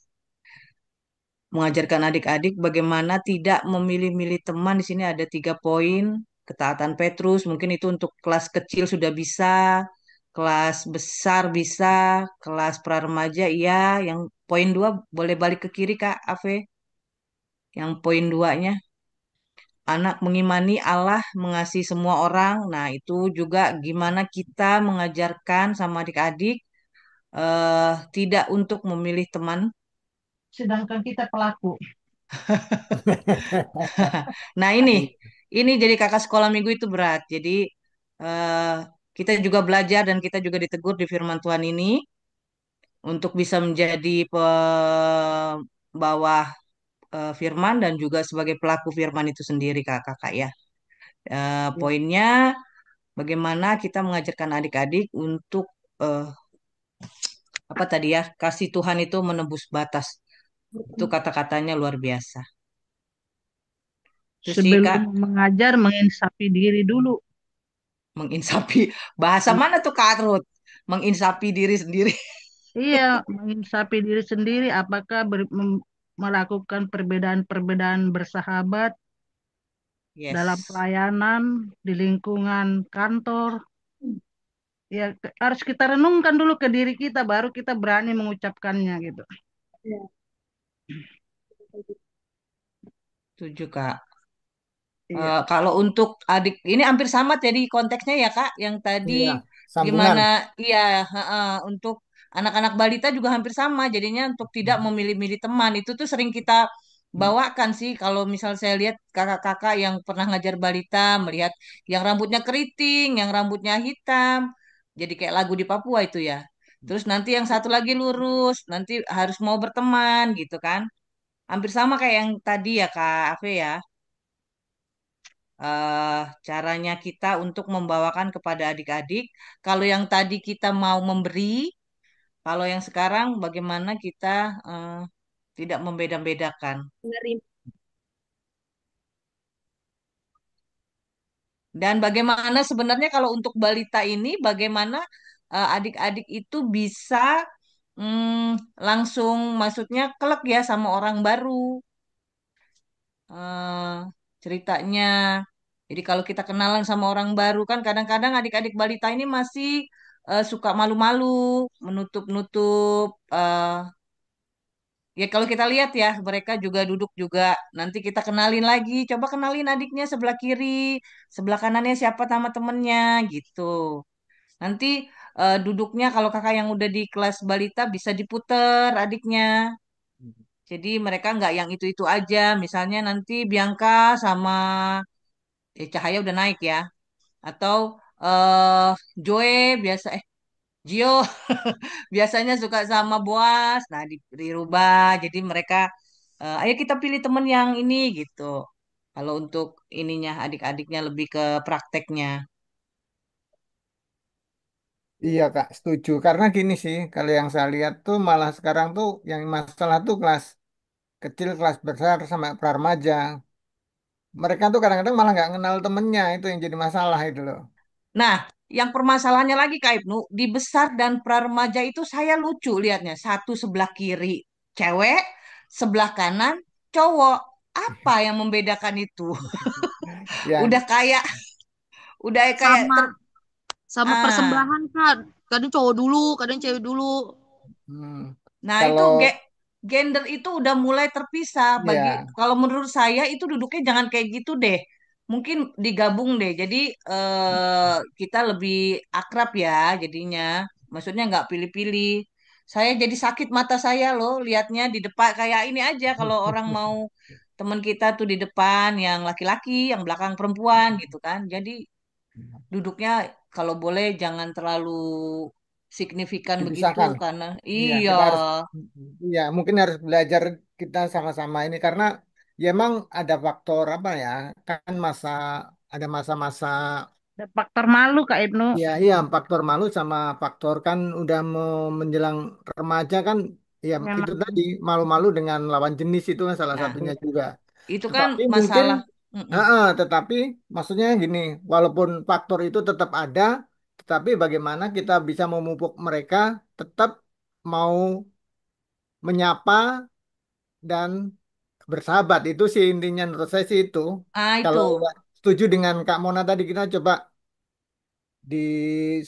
Speaker 3: mengajarkan adik-adik bagaimana tidak memilih-milih teman. Di sini ada 3 poin. Ketaatan Petrus, mungkin itu untuk kelas kecil sudah bisa, kelas besar bisa, kelas pra-remaja iya. Yang poin 2 boleh balik ke kiri Kak Ave. Yang poin 2-nya, anak mengimani Allah, mengasihi semua orang. Nah, itu juga gimana kita mengajarkan sama adik-adik tidak untuk memilih teman.
Speaker 6: Sedangkan kita pelaku.
Speaker 3: Nah, ini jadi kakak sekolah minggu itu berat. Jadi eh, kita juga belajar dan kita juga ditegur di firman Tuhan ini untuk bisa menjadi pembawa firman dan juga sebagai pelaku firman itu sendiri kakak-kakak ya.
Speaker 6: Ya.
Speaker 3: Poinnya bagaimana kita mengajarkan adik-adik untuk eh, apa tadi ya, kasih Tuhan itu menembus batas. Itu kata-katanya luar biasa. Terus sih
Speaker 6: Sebelum
Speaker 3: Kak,
Speaker 6: mengajar, menginsapi diri dulu.
Speaker 3: menginsapi bahasa mana tuh Kak Ruth? Menginsapi diri sendiri.
Speaker 6: Iya, menginsapi diri sendiri. Apakah melakukan perbedaan-perbedaan bersahabat dalam
Speaker 3: Yes.
Speaker 6: pelayanan di lingkungan kantor. Ya, harus kita renungkan dulu ke diri kita, baru kita berani mengucapkannya gitu.
Speaker 1: Ya.
Speaker 3: Setuju Kak.
Speaker 6: Iya,
Speaker 3: Kalau untuk adik ini hampir sama jadi konteksnya ya Kak, yang tadi
Speaker 5: Iya,
Speaker 3: gimana?
Speaker 5: sambungan.
Speaker 3: Iya, untuk anak-anak balita juga hampir sama. Jadinya untuk tidak memilih-milih teman itu tuh sering kita bawakan sih. Kalau misal saya lihat kakak-kakak yang pernah ngajar balita, melihat yang rambutnya keriting, yang rambutnya hitam, jadi kayak lagu di Papua itu ya. Terus nanti yang satu lagi lurus, nanti harus mau berteman gitu kan. Hampir sama kayak yang tadi ya Kak Ave ya, eh caranya kita untuk membawakan kepada adik-adik. Kalau yang tadi kita mau memberi, kalau yang sekarang bagaimana kita eh, tidak membeda-bedakan.
Speaker 1: Menerima.
Speaker 3: Dan bagaimana sebenarnya kalau untuk balita ini, bagaimana adik-adik itu bisa langsung, maksudnya kelek ya sama orang baru. eh Ceritanya. Jadi kalau kita kenalan sama orang baru kan kadang-kadang adik-adik balita ini masih suka malu-malu, menutup-nutup. Ya kalau kita lihat ya mereka juga duduk juga. Nanti kita kenalin lagi, coba kenalin adiknya sebelah kiri, sebelah kanannya siapa sama temennya gitu. Nanti duduknya kalau kakak yang udah di kelas balita bisa diputer adiknya. Jadi mereka nggak yang itu-itu aja. Misalnya nanti Bianca sama Cahaya udah naik ya. Atau eh Joe biasa Gio biasanya suka sama Boas. Nah, dirubah jadi mereka ayo kita pilih temen yang ini gitu. Kalau untuk ininya adik-adiknya lebih ke prakteknya.
Speaker 5: Iya Kak, setuju. Karena gini sih, kalau yang saya lihat tuh malah sekarang tuh yang masalah tuh kelas kecil, kelas besar, sama pra-remaja. Mereka tuh kadang-kadang malah nggak kenal temennya, itu yang jadi masalah itu loh.
Speaker 3: Nah, yang permasalahannya lagi Kak Ibnu, di besar dan pra-remaja itu saya lucu lihatnya. Satu sebelah kiri cewek, sebelah kanan cowok. Apa yang membedakan itu?
Speaker 5: Ya,
Speaker 3: Udah kayak udah kayak
Speaker 9: Sama sama
Speaker 3: ah.
Speaker 9: persembahan Kak. Kadang cowok dulu, kadang cewek dulu.
Speaker 5: hmm,
Speaker 3: Nah, itu
Speaker 5: kalau
Speaker 3: gender itu udah mulai terpisah. Bagi
Speaker 5: ya,
Speaker 3: kalau menurut saya itu duduknya jangan kayak gitu deh. Mungkin digabung deh. Jadi kita lebih akrab ya jadinya. Maksudnya nggak pilih-pilih. Saya jadi sakit mata saya loh lihatnya di depan kayak ini aja kalau orang mau teman kita tuh di depan yang laki-laki, yang belakang perempuan gitu kan. Jadi duduknya kalau boleh jangan terlalu signifikan begitu
Speaker 5: dipisahkan.
Speaker 3: karena
Speaker 5: Iya,
Speaker 3: iya.
Speaker 5: kita harus, iya, mungkin harus belajar kita sama-sama ini karena ya emang ada faktor apa ya, kan ada masa-masa,
Speaker 6: Ada faktor malu Kak Ibnu.
Speaker 5: ya iya faktor malu sama faktor kan udah mau menjelang remaja kan, ya itu
Speaker 6: Memang
Speaker 5: tadi malu-malu dengan lawan jenis itu kan salah
Speaker 3: Nah,
Speaker 5: satunya juga.
Speaker 3: itu kan
Speaker 5: Tetapi mungkin,
Speaker 3: masalah. Mm-mm.
Speaker 5: tetapi maksudnya gini, walaupun faktor itu tetap ada, tetapi bagaimana kita bisa memupuk mereka tetap mau menyapa dan bersahabat itu sih intinya menurut saya sih itu.
Speaker 3: Ah,
Speaker 5: Kalau
Speaker 3: itu.
Speaker 5: nggak setuju dengan Kak Mona tadi kita coba di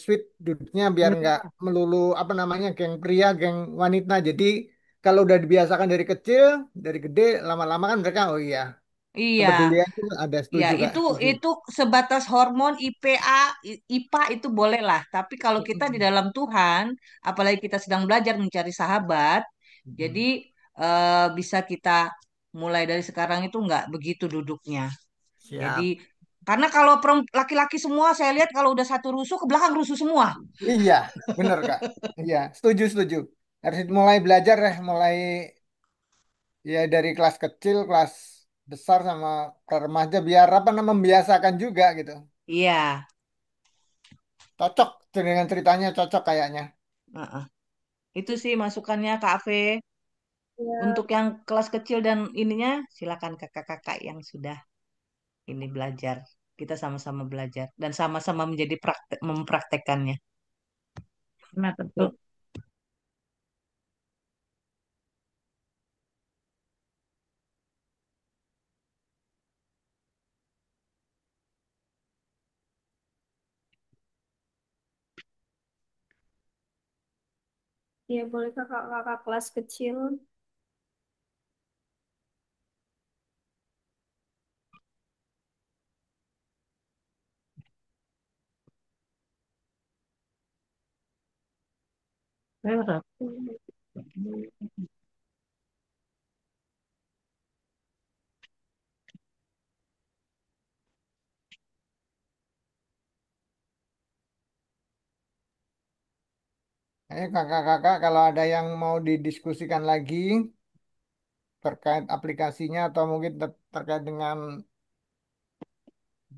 Speaker 5: switch duduknya biar nggak melulu apa namanya geng pria, geng wanita. Jadi kalau udah dibiasakan dari kecil, dari gede, lama-lama kan mereka oh iya
Speaker 3: Iya.
Speaker 5: kepedulian itu ada
Speaker 3: Ya,
Speaker 5: setuju Kak setuju.
Speaker 3: itu sebatas hormon IPA, IPA itu boleh lah. Tapi kalau kita di dalam Tuhan, apalagi kita sedang belajar mencari sahabat, jadi
Speaker 5: Mm-mm.
Speaker 3: bisa kita mulai dari sekarang itu nggak begitu duduknya. Jadi
Speaker 5: Siap.
Speaker 3: karena kalau laki-laki semua saya lihat kalau udah satu rusuh ke belakang rusuh semua.
Speaker 5: Iya, bener Kak. Iya, setuju setuju. Harus mulai belajar ya, mulai ya dari kelas kecil, kelas besar sama ke remaja biar apa namanya membiasakan juga gitu.
Speaker 3: Iya.
Speaker 5: Cocok dengan ceritanya cocok kayaknya.
Speaker 3: Heeh. Itu sih masukannya Kak Ave.
Speaker 1: Ya,
Speaker 3: Untuk yang kelas kecil dan ininya, silakan kakak-kakak yang sudah ini belajar. Kita sama-sama belajar dan sama-sama menjadi mempraktekannya.
Speaker 6: nah tentu.
Speaker 1: ya boleh kakak-kakak kelas kecil.
Speaker 5: Kakak-kakak kalau ada yang mau didiskusikan lagi terkait aplikasinya atau mungkin terkait dengan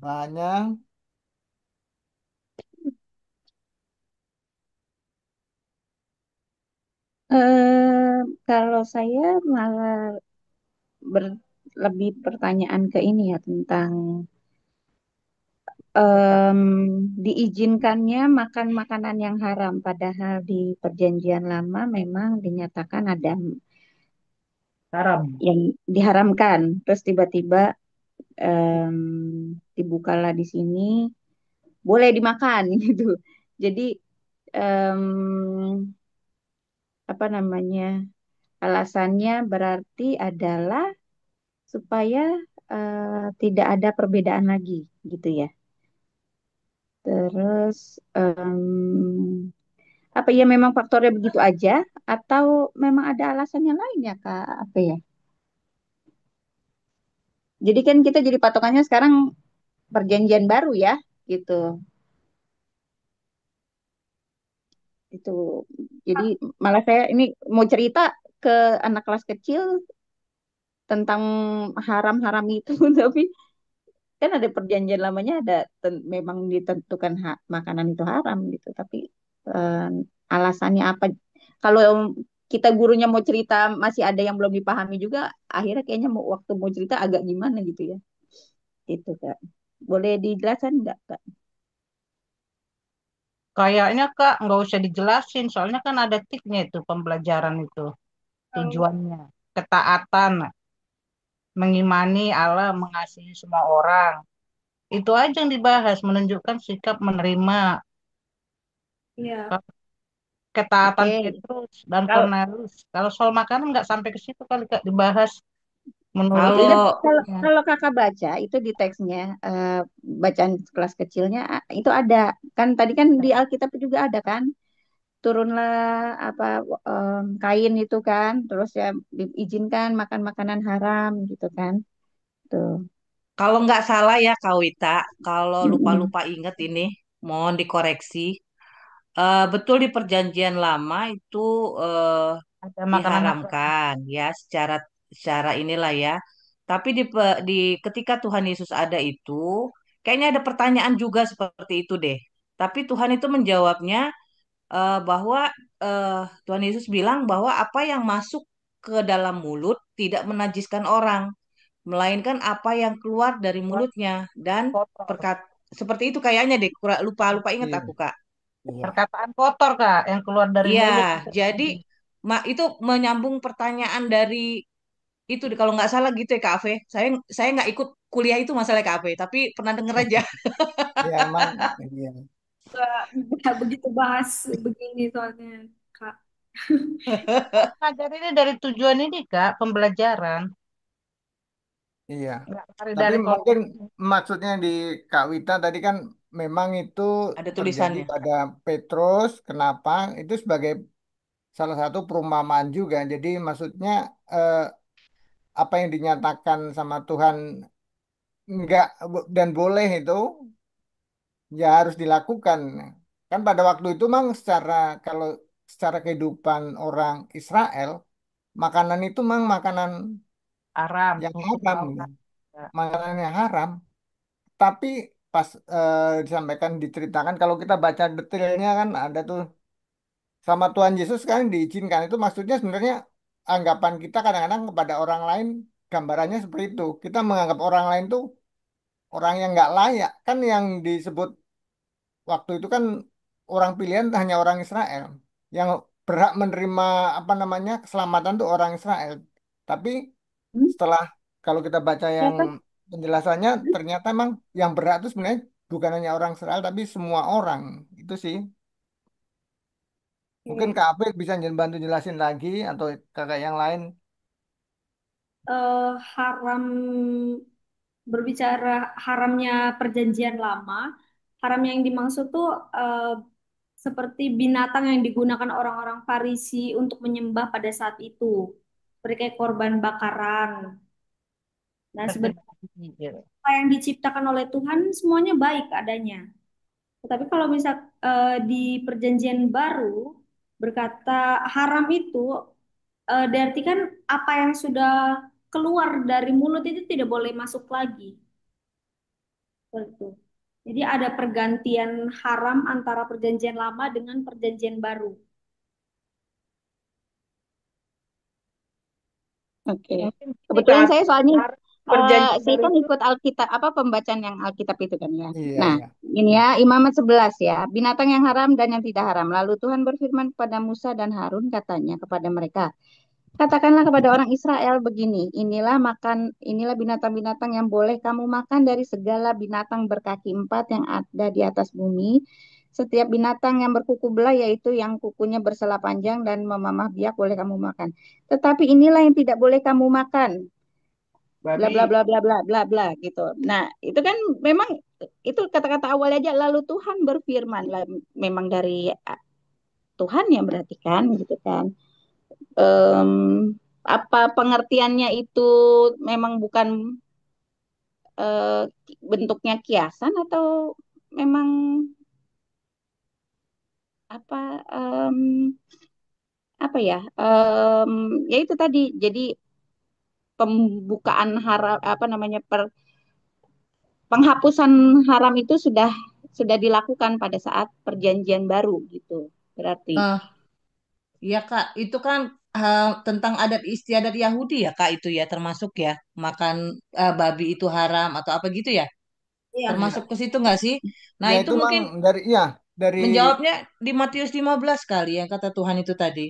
Speaker 5: bahannya.
Speaker 10: Kalau saya malah ber- lebih pertanyaan ke ini ya tentang em, diizinkannya makan makanan yang haram, padahal di Perjanjian Lama memang dinyatakan ada
Speaker 6: Haram.
Speaker 10: yang diharamkan. Terus tiba-tiba em, dibukalah di sini boleh dimakan gitu. Jadi em, apa namanya? Alasannya berarti adalah supaya tidak ada perbedaan lagi gitu ya. Terus apa ya memang faktornya begitu aja atau memang ada alasannya lain ya Kak? Apa ya? Jadi kan kita jadi patokannya sekarang perjanjian baru ya gitu. Itu. Jadi malah saya ini mau cerita ke anak kelas kecil tentang haram-haram itu tapi kan ada perjanjian lamanya ada memang ditentukan makanan itu haram gitu tapi eh, alasannya apa kalau kita gurunya mau cerita masih ada yang belum dipahami juga akhirnya kayaknya mau waktu mau cerita agak gimana gitu ya itu Kak boleh dijelaskan nggak Kak?
Speaker 6: Kayaknya Kak nggak usah dijelasin, soalnya kan ada tiknya itu pembelajaran itu.
Speaker 1: Oh,
Speaker 6: Tujuannya ketaatan, mengimani Allah, mengasihi semua orang. Itu aja yang dibahas, menunjukkan sikap menerima
Speaker 1: Iya.
Speaker 6: ketaatan
Speaker 10: Oke.
Speaker 6: Petrus dan
Speaker 10: Kalau
Speaker 6: Cornelius. Kalau soal makanan nggak sampai ke situ kali Kak dibahas menurut
Speaker 3: Kalau
Speaker 10: kalau
Speaker 6: ya,
Speaker 10: kalau kakak baca itu di teksnya, bacaan kelas kecilnya itu ada kan, tadi kan di Alkitab juga ada kan, turunlah apa, kain itu kan, terus ya diizinkan makan makanan haram gitu kan, tuh.
Speaker 3: kalau nggak salah ya Kak Wita, kalau
Speaker 10: Mm-mm.
Speaker 3: lupa-lupa inget ini, mohon dikoreksi. Betul di Perjanjian Lama itu eh,
Speaker 6: ada makanan haram.
Speaker 3: diharamkan ya secara secara inilah ya. Tapi di ketika Tuhan Yesus ada itu, kayaknya ada pertanyaan juga seperti itu deh. Tapi Tuhan itu menjawabnya bahwa Tuhan Yesus bilang bahwa apa yang masuk ke dalam mulut tidak menajiskan orang, melainkan apa yang keluar dari mulutnya dan
Speaker 6: Kotor.
Speaker 3: perkat seperti itu kayaknya deh. Lupa lupa ingat
Speaker 5: Iya,
Speaker 3: aku Kak.
Speaker 5: iya.
Speaker 6: Perkataan kotor Kak yang keluar dari
Speaker 3: Iya,
Speaker 6: mulut itu
Speaker 3: jadi
Speaker 6: najis.
Speaker 3: itu menyambung pertanyaan dari itu kalau nggak salah gitu ya Kak Ave. Saya nggak ikut kuliah itu masalah Kak Ave, tapi pernah denger aja.
Speaker 5: Ya emang, iya.
Speaker 1: Nggak begitu bahas begini soalnya, Kak.
Speaker 6: Ngajarinnya dari tujuan ini Kak, pembelajaran,
Speaker 5: Iya.
Speaker 6: nggak lari
Speaker 5: Tapi
Speaker 6: dari
Speaker 5: mungkin
Speaker 6: konteks.
Speaker 5: maksudnya di Kak Wita tadi kan memang itu
Speaker 3: Ada
Speaker 5: terjadi
Speaker 3: tulisannya.
Speaker 5: pada Petrus. Kenapa? Itu sebagai salah satu perumpamaan juga. Jadi maksudnya eh, apa yang dinyatakan sama Tuhan enggak dan boleh itu ya harus dilakukan. Kan pada waktu itu mang secara kalau secara kehidupan orang Israel, makanan itu mang makanan
Speaker 6: Haram,
Speaker 5: yang
Speaker 6: hukum
Speaker 5: haram,
Speaker 6: Taurat. Ya.
Speaker 5: makanan yang haram. Tapi pas disampaikan diceritakan kalau kita baca detailnya kan ada tuh sama Tuhan Yesus kan diizinkan itu maksudnya sebenarnya anggapan kita kadang-kadang kepada orang lain gambarannya seperti itu. Kita menganggap orang lain tuh orang yang nggak layak kan yang disebut waktu itu kan orang pilihan hanya orang Israel yang berhak menerima apa namanya keselamatan tuh orang Israel. Tapi
Speaker 10: Hmm,
Speaker 5: setelah kalau kita baca yang
Speaker 10: siapa?
Speaker 5: penjelasannya ternyata emang yang berhak itu sebenarnya bukan hanya orang Israel tapi semua orang itu sih. Mungkin
Speaker 1: Oke.
Speaker 5: Kak Apit bisa bantu jelasin lagi atau kakak yang lain.
Speaker 1: Haram berbicara haramnya perjanjian lama, haram yang dimaksud tuh seperti binatang yang digunakan orang-orang Farisi untuk menyembah pada saat itu, seperti kayak korban bakaran. Nah, sebenarnya
Speaker 6: Bersedia.
Speaker 1: apa yang diciptakan oleh Tuhan semuanya baik adanya. Tetapi kalau misal di Perjanjian Baru berkata haram itu diartikan apa yang sudah keluar dari mulut itu tidak boleh masuk lagi. Seperti itu. Jadi ada pergantian haram antara Perjanjian Lama dengan Perjanjian Baru.
Speaker 10: Oke.
Speaker 6: Mungkin ini
Speaker 10: Kebetulan
Speaker 6: Kak,
Speaker 10: saya soalnya,
Speaker 6: perjanjian
Speaker 10: saya
Speaker 6: baru
Speaker 10: kan
Speaker 6: itu
Speaker 10: ikut Alkitab, apa pembacaan yang Alkitab itu kan ya.
Speaker 5: Iya,
Speaker 10: Nah,
Speaker 5: iya.
Speaker 10: ini ya Imamat 11 ya, binatang yang haram dan yang tidak haram. Lalu Tuhan berfirman kepada Musa dan Harun katanya kepada mereka, katakanlah kepada orang Israel begini, inilah binatang-binatang yang boleh kamu makan dari segala binatang berkaki empat yang ada di atas bumi. Setiap binatang yang berkuku belah, yaitu yang kukunya bersela panjang dan memamah biak, boleh kamu makan. Tetapi inilah yang tidak boleh kamu makan, bla bla
Speaker 6: babi.
Speaker 10: bla bla bla bla bla gitu. Nah, itu kan memang itu kata-kata awal aja. Lalu Tuhan berfirman, lah, memang dari Tuhan yang berarti kan, gitu kan. Em, apa pengertiannya itu memang bukan eh, bentuknya kiasan atau memang apa, em, apa ya, ya itu tadi. Jadi pembukaan haram, apa namanya, penghapusan haram itu sudah dilakukan pada saat perjanjian baru gitu. Berarti.
Speaker 3: Eh, Iya Kak, itu kan tentang adat istiadat Yahudi ya Kak itu ya termasuk ya makan babi itu haram atau apa gitu ya,
Speaker 1: Iya.
Speaker 5: Iya.
Speaker 3: termasuk ke situ nggak sih? Nah
Speaker 5: Ya
Speaker 3: itu
Speaker 5: itu mang
Speaker 3: mungkin
Speaker 5: dari
Speaker 3: menjawabnya di Matius 15 kali yang kata Tuhan itu tadi.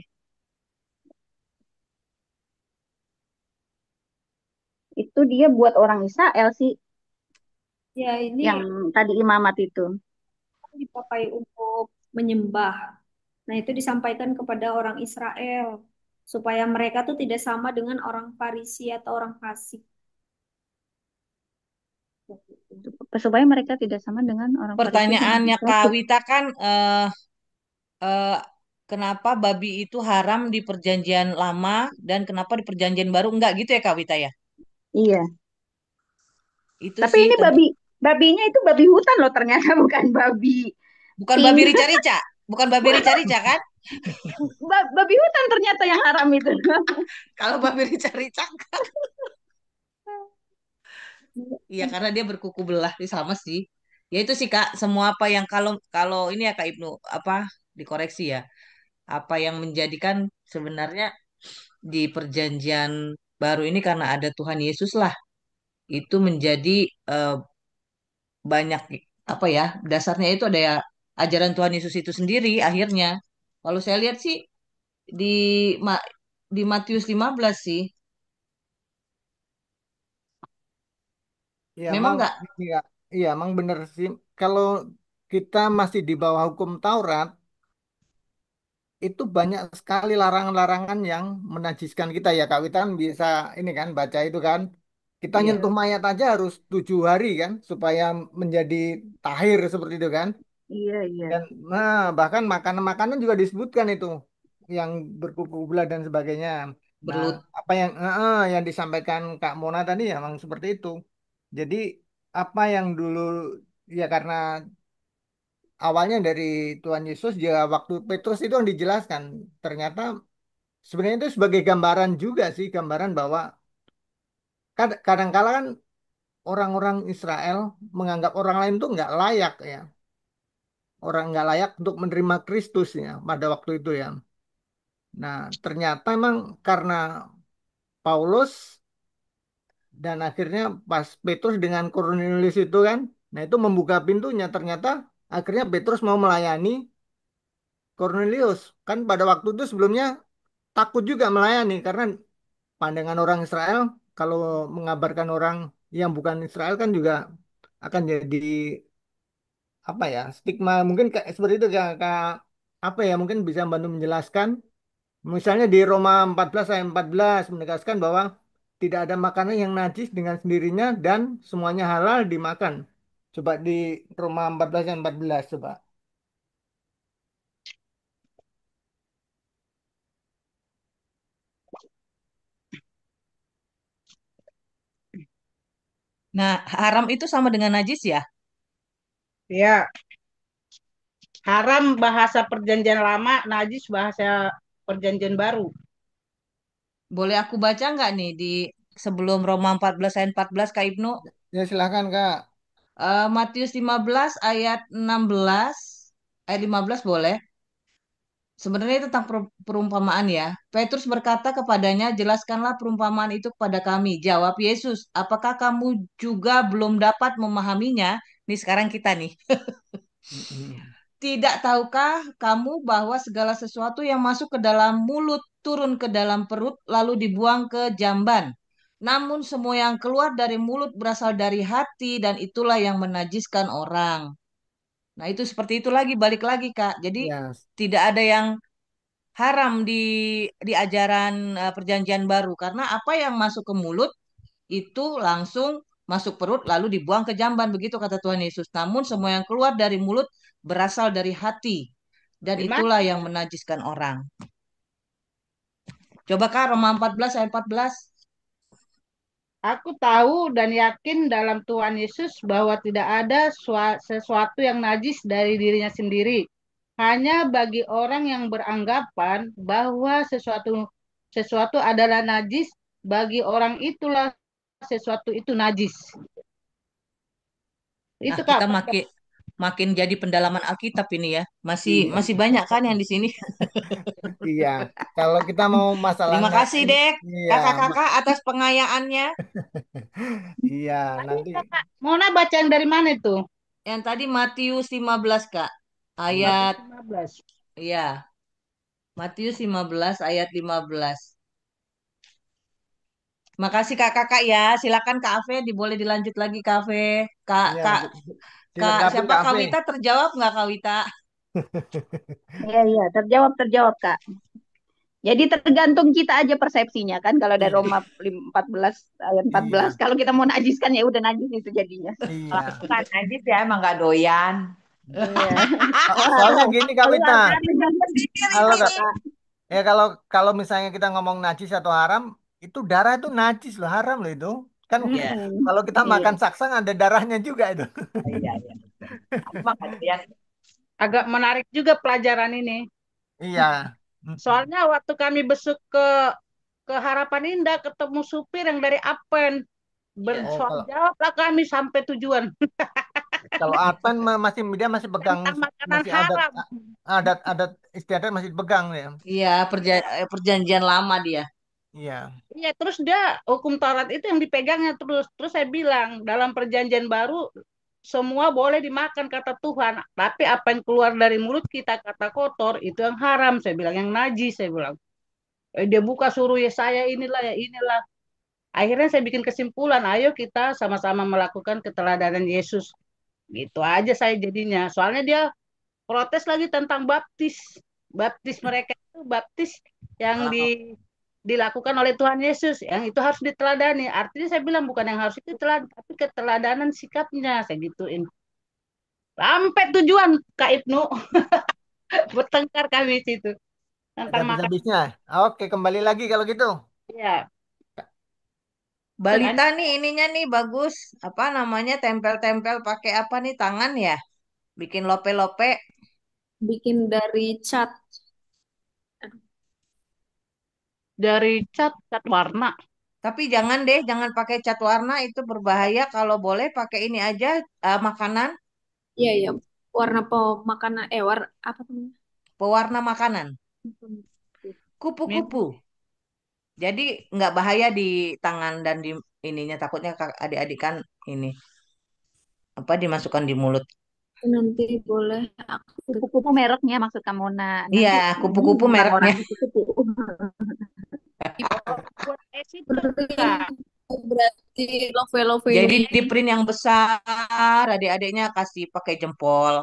Speaker 10: Itu dia buat orang Israel sih.
Speaker 1: Ya, ini
Speaker 10: yang tadi imamat itu.
Speaker 1: dipakai untuk menyembah. Nah, itu disampaikan kepada orang Israel supaya mereka tuh tidak sama dengan orang Farisi atau orang fasik.
Speaker 10: Supaya mereka tidak sama dengan orang Farisi dan orang
Speaker 3: Pertanyaannya Kak
Speaker 10: fasik.
Speaker 3: Wita kan eh, kenapa babi itu haram di perjanjian lama dan kenapa di perjanjian baru enggak gitu ya Kak Wita ya?
Speaker 10: Iya.
Speaker 3: Itu
Speaker 10: Tapi
Speaker 3: sih
Speaker 10: ini
Speaker 3: tentu
Speaker 10: babinya itu babi hutan loh ternyata bukan babi
Speaker 3: bukan babi
Speaker 10: pink.
Speaker 3: rica-rica, bukan babi rica-rica kan?
Speaker 10: Babi hutan ternyata yang haram itu.
Speaker 3: Kalau babi rica-rica, iya karena dia berkuku belah, itu sama sih. Ya itu sih Kak, semua apa yang kalau kalau ini ya Kak Ibnu apa dikoreksi ya, apa yang menjadikan sebenarnya di perjanjian baru ini karena ada Tuhan Yesus lah, itu menjadi eh, banyak apa ya dasarnya itu ada ya ajaran Tuhan Yesus itu sendiri akhirnya. Kalau saya lihat sih di Ma- di Matius 15 sih,
Speaker 5: Ya,
Speaker 3: memang
Speaker 5: emang,
Speaker 3: nggak
Speaker 5: iya, iya, emang bener sih. Kalau kita masih di bawah hukum Taurat, itu banyak sekali larangan-larangan yang menajiskan kita ya. Kak Wita kan bisa ini kan baca itu kan. Kita
Speaker 3: iya
Speaker 5: nyentuh mayat aja harus 7 hari kan supaya menjadi tahir seperti itu kan.
Speaker 10: Iya, iya.
Speaker 5: Dan nah, bahkan makanan-makanan juga disebutkan itu yang berkuku belah dan sebagainya. Nah,
Speaker 3: berlut.
Speaker 5: apa yang disampaikan Kak Mona tadi ya memang seperti itu. Jadi apa yang dulu ya karena awalnya dari Tuhan Yesus ya waktu Petrus itu yang dijelaskan ternyata sebenarnya itu sebagai gambaran juga sih gambaran bahwa kadang-kala kan orang-orang Israel menganggap orang lain tuh nggak layak ya orang nggak layak untuk menerima Kristus ya pada waktu itu ya. Nah, ternyata emang karena Paulus dan akhirnya pas Petrus dengan Kornelius itu kan, nah itu membuka pintunya. Ternyata akhirnya Petrus mau melayani Kornelius. Kan pada waktu itu sebelumnya takut juga melayani karena pandangan orang Israel kalau mengabarkan orang yang bukan Israel kan juga akan jadi apa ya stigma mungkin kayak seperti itu apa ya mungkin bisa bantu menjelaskan. Misalnya di Roma 14 ayat 14 menegaskan bahwa tidak ada makanan yang najis dengan sendirinya dan semuanya halal dimakan. Coba di Roma 14 ayat 14 coba.
Speaker 3: Nah, haram itu sama dengan najis ya?
Speaker 6: Ya, haram bahasa perjanjian lama, najis bahasa perjanjian baru.
Speaker 3: Boleh aku baca nggak nih di sebelum Roma 14 ayat 14 Kak Ibnu?
Speaker 5: Ya silakan Kak.
Speaker 3: Matius 15 ayat 16, ayat 15 boleh. Sebenarnya itu tentang perumpamaan ya. Petrus berkata kepadanya, jelaskanlah perumpamaan itu kepada kami. Jawab Yesus, apakah kamu juga belum dapat memahaminya? Nih sekarang kita nih.
Speaker 5: Mm-mm.
Speaker 3: Tidak tahukah kamu bahwa segala sesuatu yang masuk ke dalam mulut turun ke dalam perut lalu dibuang ke jamban? Namun semua yang keluar dari mulut berasal dari hati dan itulah yang menajiskan orang. Nah, itu seperti itu lagi, balik lagi, Kak. Jadi
Speaker 5: Ya,
Speaker 3: tidak ada yang haram di ajaran perjanjian baru karena apa yang masuk ke mulut itu langsung masuk perut lalu dibuang ke jamban begitu kata Tuhan Yesus. Namun semua yang keluar dari mulut berasal dari hati dan
Speaker 6: Di mana?
Speaker 3: itulah yang menajiskan orang. Coba Kak Roma 14 ayat 14.
Speaker 6: Aku tahu dan yakin dalam Tuhan Yesus bahwa tidak ada sesuatu yang najis dari dirinya sendiri. Hanya bagi orang yang beranggapan bahwa sesuatu sesuatu adalah najis, bagi orang itulah sesuatu itu najis.
Speaker 3: Nah,
Speaker 6: Itu Kak.
Speaker 3: kita makin makin jadi pendalaman Alkitab ini ya. Masih
Speaker 5: iya.
Speaker 3: masih banyak kan yang di sini.
Speaker 5: Iya. Kalau kita mau
Speaker 3: Terima
Speaker 5: masalahnya
Speaker 3: kasih,
Speaker 5: ini,
Speaker 3: Dek.
Speaker 5: iya,
Speaker 3: Kakak-kakak atas pengayaannya.
Speaker 5: iya,
Speaker 6: Tadi
Speaker 5: nanti
Speaker 6: Kakak Mona baca yang dari mana itu?
Speaker 3: Yang tadi Matius 15, Kak.
Speaker 6: Matius
Speaker 3: Ayat
Speaker 6: 15.
Speaker 3: ya, Matius 15 ayat 15. Makasih kakak-kakak ya. Silakan Kak Ave, boleh dilanjut lagi Kak Ave. Kak
Speaker 5: Iya,
Speaker 3: Kak Kak
Speaker 5: dilengkapi
Speaker 3: siapa
Speaker 5: Kak
Speaker 3: Kak
Speaker 5: Ave.
Speaker 3: Wita terjawab nggak Kak Wita?
Speaker 10: Iya, iya, terjawab, terjawab, Kak. Jadi tergantung kita aja persepsinya kan. Kalau dari
Speaker 5: Iya,
Speaker 10: Roma 14 ayat 14,
Speaker 5: iya,
Speaker 10: kalau kita mau najiskan ya udah najis itu jadinya.
Speaker 3: Kalau
Speaker 5: iya.
Speaker 3: aku kan najis ya emang nggak doyan.
Speaker 10: Iya.
Speaker 5: Soalnya gini Kak Wita,
Speaker 10: Keluar kan dengan
Speaker 5: kalau
Speaker 10: sendiri, Kak.
Speaker 5: ya kalau kalau misalnya kita ngomong najis atau haram, itu darah itu najis loh, haram loh itu. Kan
Speaker 3: Ya,
Speaker 5: kalau kita
Speaker 10: Iya.
Speaker 5: makan saksang ada darahnya juga itu.
Speaker 3: iya, iya. Aku mah nggak doyan.
Speaker 6: Agak menarik juga pelajaran ini.
Speaker 5: Iya.
Speaker 6: Soalnya waktu kami besuk ke Harapan Indah ketemu supir yang dari Apen.
Speaker 3: Iya.
Speaker 5: Oh,
Speaker 6: Bersoal
Speaker 5: kalau
Speaker 6: jawablah kami sampai tujuan
Speaker 5: kalau Advent masih dia masih pegang,
Speaker 6: tentang makanan
Speaker 5: masih adat
Speaker 6: haram.
Speaker 5: adat adat istiadat masih pegang ya.
Speaker 3: Iya, perjanjian lama dia.
Speaker 5: Iya.
Speaker 6: Iya, terus dia hukum Taurat itu yang dipegangnya terus. Terus saya bilang, dalam perjanjian baru semua boleh dimakan kata Tuhan, tapi apa yang keluar dari mulut kita kata kotor itu yang haram. Saya bilang yang najis. Saya bilang, dia buka suruh ya saya inilah ya inilah. Akhirnya saya bikin kesimpulan, ayo kita sama-sama melakukan keteladanan Yesus. Gitu aja saya jadinya. Soalnya dia protes lagi tentang baptis. Baptis mereka itu baptis yang
Speaker 5: Oh,
Speaker 6: dilakukan oleh Tuhan Yesus. Yang itu harus diteladani. Artinya saya bilang bukan yang harus diteladani, tapi keteladanan sikapnya. Saya gituin. Sampai tujuan Kak Ibnu. Bertengkar kami situ.
Speaker 5: ada
Speaker 6: Tentang makan.
Speaker 5: habis-habisnya. Oke, kembali lagi kalau gitu.
Speaker 6: Ya.
Speaker 3: Balita nih ininya nih bagus. Apa namanya tempel-tempel pakai apa nih tangan ya? Bikin lope-lope.
Speaker 1: Bikin dari cat.
Speaker 6: Dari cat warna.
Speaker 3: Tapi jangan deh, jangan pakai cat warna itu berbahaya. Kalau boleh pakai ini aja makanan,
Speaker 1: Iya, iya. Warna pemakanan, warna apa namanya?
Speaker 3: pewarna makanan, kupu-kupu. Jadi nggak bahaya di tangan dan di ininya. Takutnya adik-adik kan ini apa dimasukkan di mulut.
Speaker 1: Nanti boleh aku
Speaker 10: Kupu-kupu mereknya maksud kamu, nah
Speaker 3: Iya,
Speaker 10: nanti
Speaker 3: kupu-kupu
Speaker 10: orang-orang
Speaker 3: mereknya.
Speaker 10: itu kupu.
Speaker 6: Oh, buat es itu
Speaker 1: print.
Speaker 6: Kak.
Speaker 1: Berarti love
Speaker 3: Jadi
Speaker 1: ini.
Speaker 3: di print yang besar, adik-adiknya kasih pakai jempol,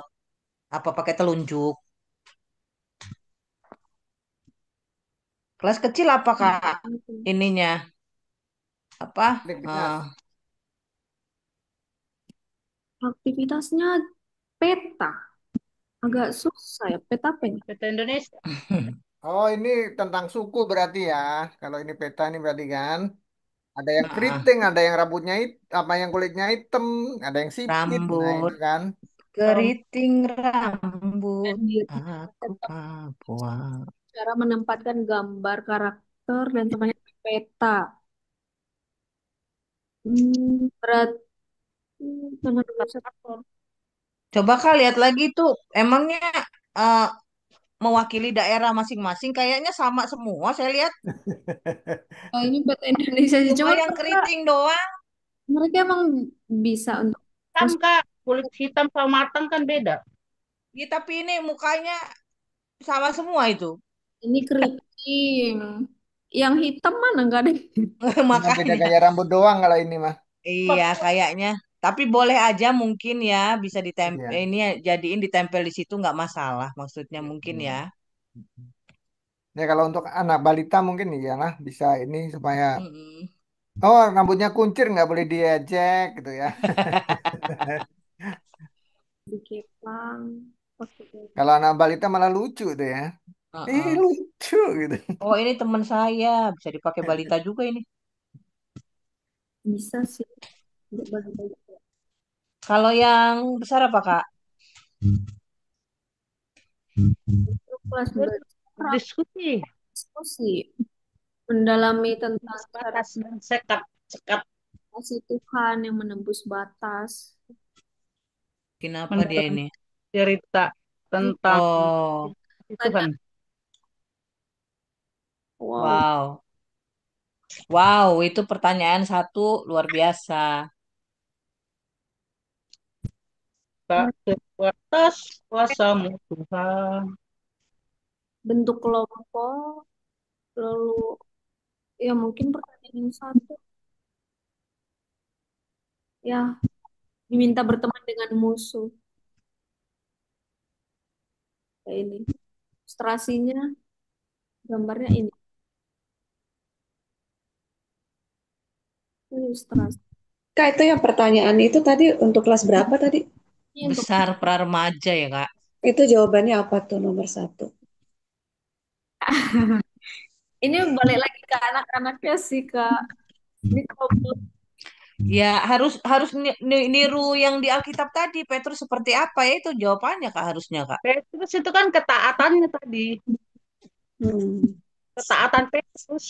Speaker 3: apa pakai telunjuk. Kelas kecil apa Kak? Ininya apa?
Speaker 5: Aktivitas.
Speaker 1: Aktivitasnya peta. Agak susah ya. Peta apa ini?
Speaker 6: Peta Indonesia.
Speaker 5: Oh, ini tentang suku berarti ya. Kalau ini peta ini berarti kan ada yang
Speaker 3: Heeh.
Speaker 5: keriting, ada yang rambutnya apa yang kulitnya hitam, ada yang sipit. Nah, itu
Speaker 3: Rambut
Speaker 5: kan.
Speaker 1: Kalau
Speaker 3: keriting rambut
Speaker 1: di
Speaker 3: aku Papua.
Speaker 1: cara menempatkan gambar karakter dan temannya di peta. Berat. Jangan dulu satu.
Speaker 3: Coba Kak lihat lagi tuh, emangnya eh, mewakili daerah masing-masing kayaknya sama semua saya lihat.
Speaker 1: Oh, ini peta Indonesia sih.
Speaker 3: Cuma
Speaker 1: Cuma
Speaker 3: yang keriting doang.
Speaker 1: mereka emang bisa untuk
Speaker 6: Hitam Kak, kulit hitam sama matang kan beda.
Speaker 3: Ya, tapi ini mukanya sama semua itu.
Speaker 1: ini keriting. Yang hitam mana enggak ada.
Speaker 5: Cuma beda
Speaker 3: Makanya.
Speaker 5: gaya rambut doang kalau ini mah.
Speaker 3: Iya, kayaknya. Tapi boleh aja mungkin ya bisa
Speaker 5: Iya.
Speaker 3: ini ya, jadiin ditempel di situ nggak masalah. Maksudnya mungkin ya.
Speaker 5: Hmm. Ya kalau untuk anak balita mungkin iyalah bisa ini supaya
Speaker 3: Mm-mm.
Speaker 5: oh rambutnya kuncir nggak boleh diejek gitu ya.
Speaker 1: Dikepang. Pakai
Speaker 5: Kalau anak balita malah lucu tuh ya.
Speaker 3: Uh-uh.
Speaker 5: Lucu gitu.
Speaker 3: Oh ini teman saya bisa dipakai balita juga ini.
Speaker 1: bisa sih untuk bagi-bagi
Speaker 3: Kalau yang besar apa Kak?
Speaker 1: untuk kelas belajar
Speaker 6: Diskusi.
Speaker 1: diskusi mendalami tentang cara
Speaker 6: Batas dan sekat. Sekat
Speaker 1: kasih Tuhan yang menembus batas.
Speaker 3: Kenapa dia
Speaker 6: mendalam
Speaker 3: ini?
Speaker 6: cerita tentang
Speaker 3: Oh,
Speaker 6: Tuhan.
Speaker 1: Wow,
Speaker 3: wow. Wow, itu pertanyaan satu luar biasa.
Speaker 6: Tak terbatas kuasamu Tuhan.
Speaker 1: bentuk kelompok, lalu ya mungkin pertanyaan Yang satu ya diminta berteman dengan musuh. Kayak ini. Ilustrasinya gambarnya ini. Ilustrasi.
Speaker 7: Kak, itu yang pertanyaan itu tadi untuk kelas berapa tadi?
Speaker 1: Ini untuk
Speaker 3: Besar pra remaja ya, Kak.
Speaker 7: Itu jawabannya apa tuh nomor satu?
Speaker 1: ini balik lagi ke anak-anaknya sih Kak. Ini kalau
Speaker 3: Ya, harus harus niru yang di Alkitab tadi. Petrus seperti apa ya itu jawabannya, Kak, harusnya, Kak.
Speaker 6: Petrus itu kan ketaatannya tadi,
Speaker 7: Hmm.
Speaker 6: ketaatan Petrus.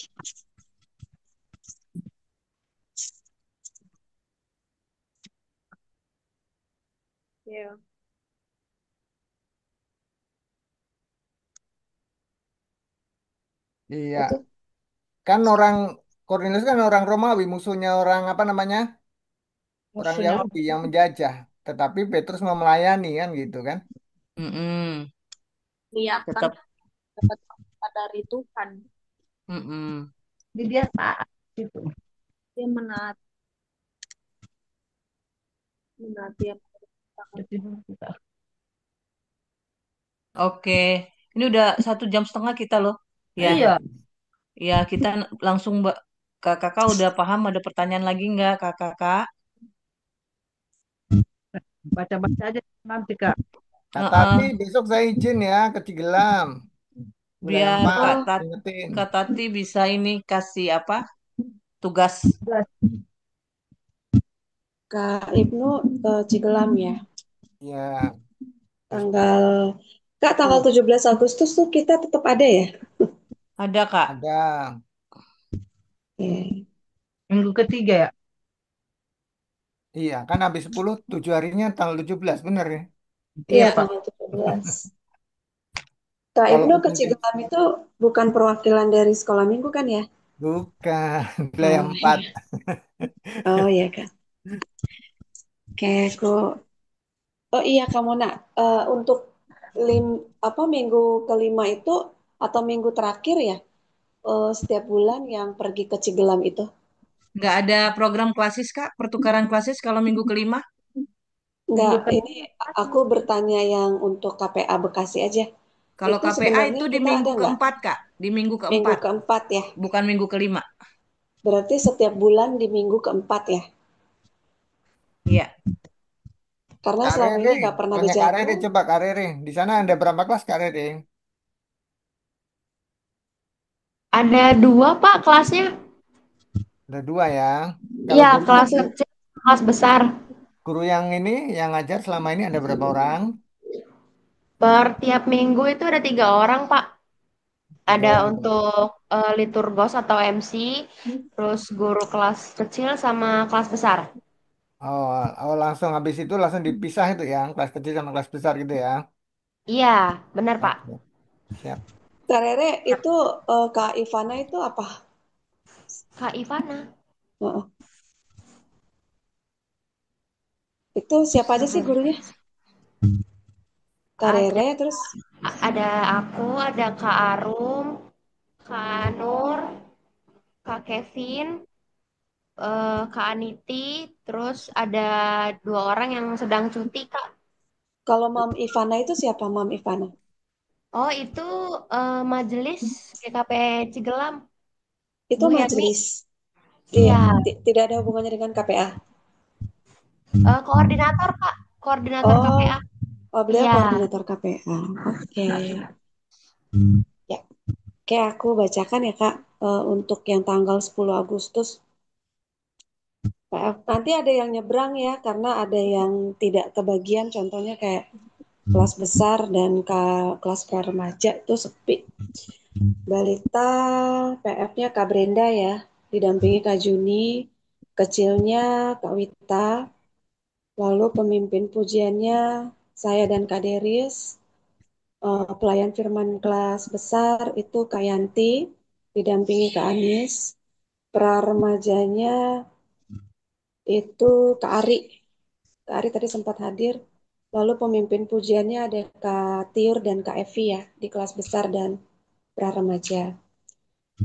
Speaker 1: ya.
Speaker 5: Iya,
Speaker 7: Itu
Speaker 5: kan orang Cornelius kan orang Romawi, musuhnya orang apa namanya? Orang
Speaker 6: Musuhnya
Speaker 5: Yahudi yang menjajah. Tetapi Petrus mau melayani kan gitu kan?
Speaker 3: Mm-mm.
Speaker 1: Kelihatan
Speaker 3: Tetap.
Speaker 1: dapat apa dari Tuhan.
Speaker 3: Mm-mm.
Speaker 6: jadi dia taat gitu.
Speaker 1: Dia menaati, menaati apa yang dikatakan.
Speaker 6: Jadi kita
Speaker 3: Oke, ini udah 1 jam setengah kita loh. Ya,
Speaker 6: iya,
Speaker 3: ya kita langsung kakak udah paham. Ada pertanyaan lagi nggak, kakak?
Speaker 6: baca-baca aja nanti Kak.
Speaker 5: Nah, tapi
Speaker 3: Heeh.
Speaker 5: besok saya izin ya ke Cigelam. Wilayah
Speaker 3: Biar
Speaker 5: 4,
Speaker 7: oh
Speaker 5: ingetin.
Speaker 3: Kak Tati bisa ini kasih apa? Tugas.
Speaker 7: Kak Ibnu ke Cigelam ya.
Speaker 5: Ya,
Speaker 7: Tanggal Kak, tanggal
Speaker 5: tuh
Speaker 7: 17 Agustus tuh kita tetap ada ya?
Speaker 3: Ada, Kak.
Speaker 5: ada.
Speaker 7: Oke.
Speaker 6: Minggu ketiga ya.
Speaker 5: Iya, kan habis 10, 7 harinya tanggal 17, bener ya?
Speaker 6: Iya
Speaker 7: Iya,
Speaker 6: Pak.
Speaker 7: tanggal 17. Kak
Speaker 5: Kalau
Speaker 7: Ibnu ke
Speaker 5: bukan
Speaker 7: Cigelam itu bukan perwakilan dari sekolah minggu kan ya?
Speaker 5: bukan wilayah
Speaker 7: Oh,
Speaker 5: 4.
Speaker 7: iya. Oh iya Kak. Oke, aku. Oh iya kamu nak untuk lim apa minggu kelima itu atau minggu terakhir ya setiap bulan yang pergi ke Cigelam itu?
Speaker 3: Nggak ada program klasis, Kak? Pertukaran klasis kalau minggu kelima?
Speaker 7: Enggak,
Speaker 6: Minggu
Speaker 7: ini
Speaker 6: ketiga.
Speaker 7: aku bertanya yang untuk KPA Bekasi aja.
Speaker 3: Kalau
Speaker 7: Itu
Speaker 3: KPA
Speaker 7: sebenarnya
Speaker 3: itu di
Speaker 7: kita ada
Speaker 3: minggu
Speaker 7: nggak
Speaker 3: keempat, Kak. Di minggu
Speaker 7: minggu
Speaker 3: keempat,
Speaker 7: keempat ya?
Speaker 3: bukan minggu kelima.
Speaker 7: Berarti setiap bulan di minggu keempat ya?
Speaker 3: Iya.
Speaker 7: Karena
Speaker 5: Kak
Speaker 7: selama
Speaker 5: Rere,
Speaker 7: ini nggak pernah
Speaker 5: tanya Kak Rere,
Speaker 7: dijadwal.
Speaker 5: coba Kak Rere. Di sana ada berapa kelas Kak Rere?
Speaker 11: Ada dua, Pak, kelasnya.
Speaker 5: Ada 2 ya. Kalau
Speaker 11: Iya,
Speaker 5: gurunya
Speaker 11: kelas kecil, kelas besar.
Speaker 5: guru yang ini yang ngajar selama ini ada berapa orang?
Speaker 11: Per tiap minggu itu ada 3 orang, Pak. Ada
Speaker 5: Oh,
Speaker 11: untuk liturgos atau MC, terus guru kelas kecil sama kelas besar.
Speaker 5: oh, oh langsung habis itu langsung dipisah itu ya, kelas kecil sama kelas besar gitu ya.
Speaker 11: Iya, benar, Pak.
Speaker 5: Oke, siap.
Speaker 7: Kak Rere itu Kak Ivana itu apa?
Speaker 11: Kak Ivana.
Speaker 7: Heeh. Itu siapa aja sih gurunya? Kak
Speaker 11: Ada
Speaker 7: Rere terus
Speaker 11: ada aku, ada Kak Arum, Kak Nur, Kak Kevin, Kak Aniti, terus ada 2 orang yang sedang cuti, Kak.
Speaker 7: kalau Mam Ivana itu siapa Mam Ivana?
Speaker 11: Oh, itu majelis GKP Cigelam,
Speaker 7: Itu
Speaker 11: Bu Yani.
Speaker 7: majelis. Iya,
Speaker 11: Iya,
Speaker 7: tidak ada hubungannya dengan KPA.
Speaker 11: koordinator, Kak. Koordinator
Speaker 7: Oh,
Speaker 11: KPA.
Speaker 7: oh beliau
Speaker 11: Iya.
Speaker 7: koordinator KPA. Oke. Ya, oke aku bacakan ya Kak. Untuk yang tanggal 10 Agustus. Nanti ada yang nyebrang ya, karena ada yang tidak kebagian. Contohnya kayak kelas besar dan kelas pra remaja itu sepi. Balita PF-nya Kak Brenda ya, didampingi Kak Juni, kecilnya Kak Wita, lalu pemimpin pujiannya saya dan Kak Deris, pelayan firman kelas besar itu Kak Yanti, didampingi Kak Anis, pra remajanya itu Kak Ari. Kak Ari tadi sempat hadir. Lalu pemimpin pujiannya ada Kak Tiur dan Kak Evi ya, di kelas besar dan pra remaja.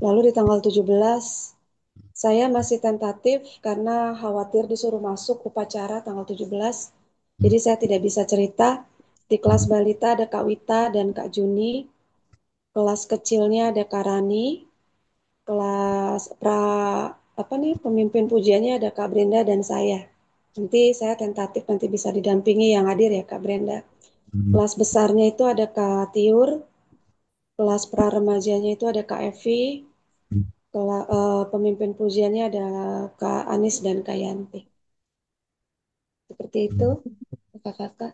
Speaker 7: Lalu di tanggal 17 Saya masih tentatif karena khawatir disuruh masuk upacara tanggal 17. Jadi saya tidak bisa cerita. Di kelas balita ada Kak Wita dan Kak Juni. Kelas kecilnya ada Kak Rani. Kelas apa nih pemimpin pujiannya ada Kak Brenda dan saya. Nanti saya tentatif nanti bisa didampingi yang hadir ya Kak Brenda. Kelas besarnya itu ada Kak Tiur, kelas pra remajanya itu ada Kak Evi, pemimpin pujiannya ada Kak Anis dan Kak Yanti. Seperti itu, kakak-kakak.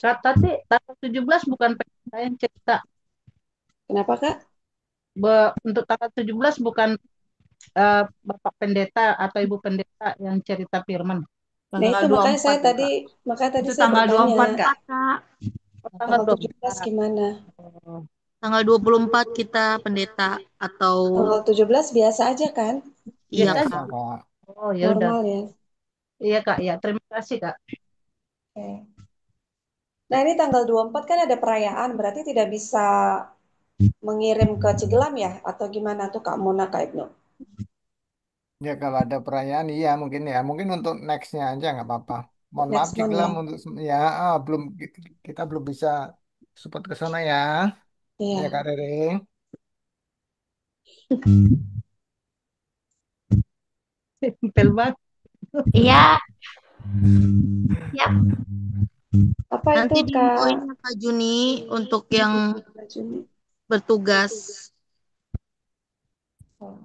Speaker 6: Kak Tati, tanggal 17 bukan saya yang cerita.
Speaker 7: Kenapa Kak?
Speaker 6: Untuk tanggal 17 bukan Bapak Pendeta atau Ibu Pendeta yang cerita firman.
Speaker 7: Nah
Speaker 3: Tanggal
Speaker 7: itu makanya
Speaker 3: 24
Speaker 7: saya
Speaker 3: ya,
Speaker 7: tadi,
Speaker 3: Kak.
Speaker 7: makanya tadi
Speaker 3: Itu
Speaker 7: saya
Speaker 3: tanggal
Speaker 7: bertanya,
Speaker 3: 24, Kak.
Speaker 9: Kak.
Speaker 6: Tanggal
Speaker 7: tanggal 17
Speaker 6: 24.
Speaker 7: gimana?
Speaker 6: Oh,
Speaker 9: Tanggal 24 kita pendeta atau
Speaker 7: Tanggal 17 biasa aja kan?
Speaker 9: iya
Speaker 6: biasa aja.
Speaker 5: Biasa,
Speaker 9: Kak.
Speaker 5: Kak.
Speaker 6: Oh, ya udah.
Speaker 7: Normal ya.
Speaker 6: Iya, Kak. Ya, terima kasih, Kak.
Speaker 7: Oke. Nah ini tanggal 24 kan ada perayaan, berarti tidak bisa mengirim ke Cigelam ya? Atau gimana tuh Kak Mona Kak Ibnu?
Speaker 5: Ya kalau ada perayaan iya mungkin ya. Mungkin untuk nextnya aja nggak apa-apa. Mohon maaf
Speaker 7: Next month
Speaker 5: Ciklam
Speaker 7: ya?
Speaker 5: untuk ya belum kita belum bisa support ke sana ya. Ya
Speaker 7: Iya.
Speaker 5: Kak Rere.
Speaker 6: Simpel banget.
Speaker 11: Iya, siap.
Speaker 7: Apa itu
Speaker 9: Nanti
Speaker 7: Kak
Speaker 9: diinfoin ya Kak Juni untuk yang
Speaker 7: Juni?
Speaker 9: bertugas.
Speaker 7: Oh.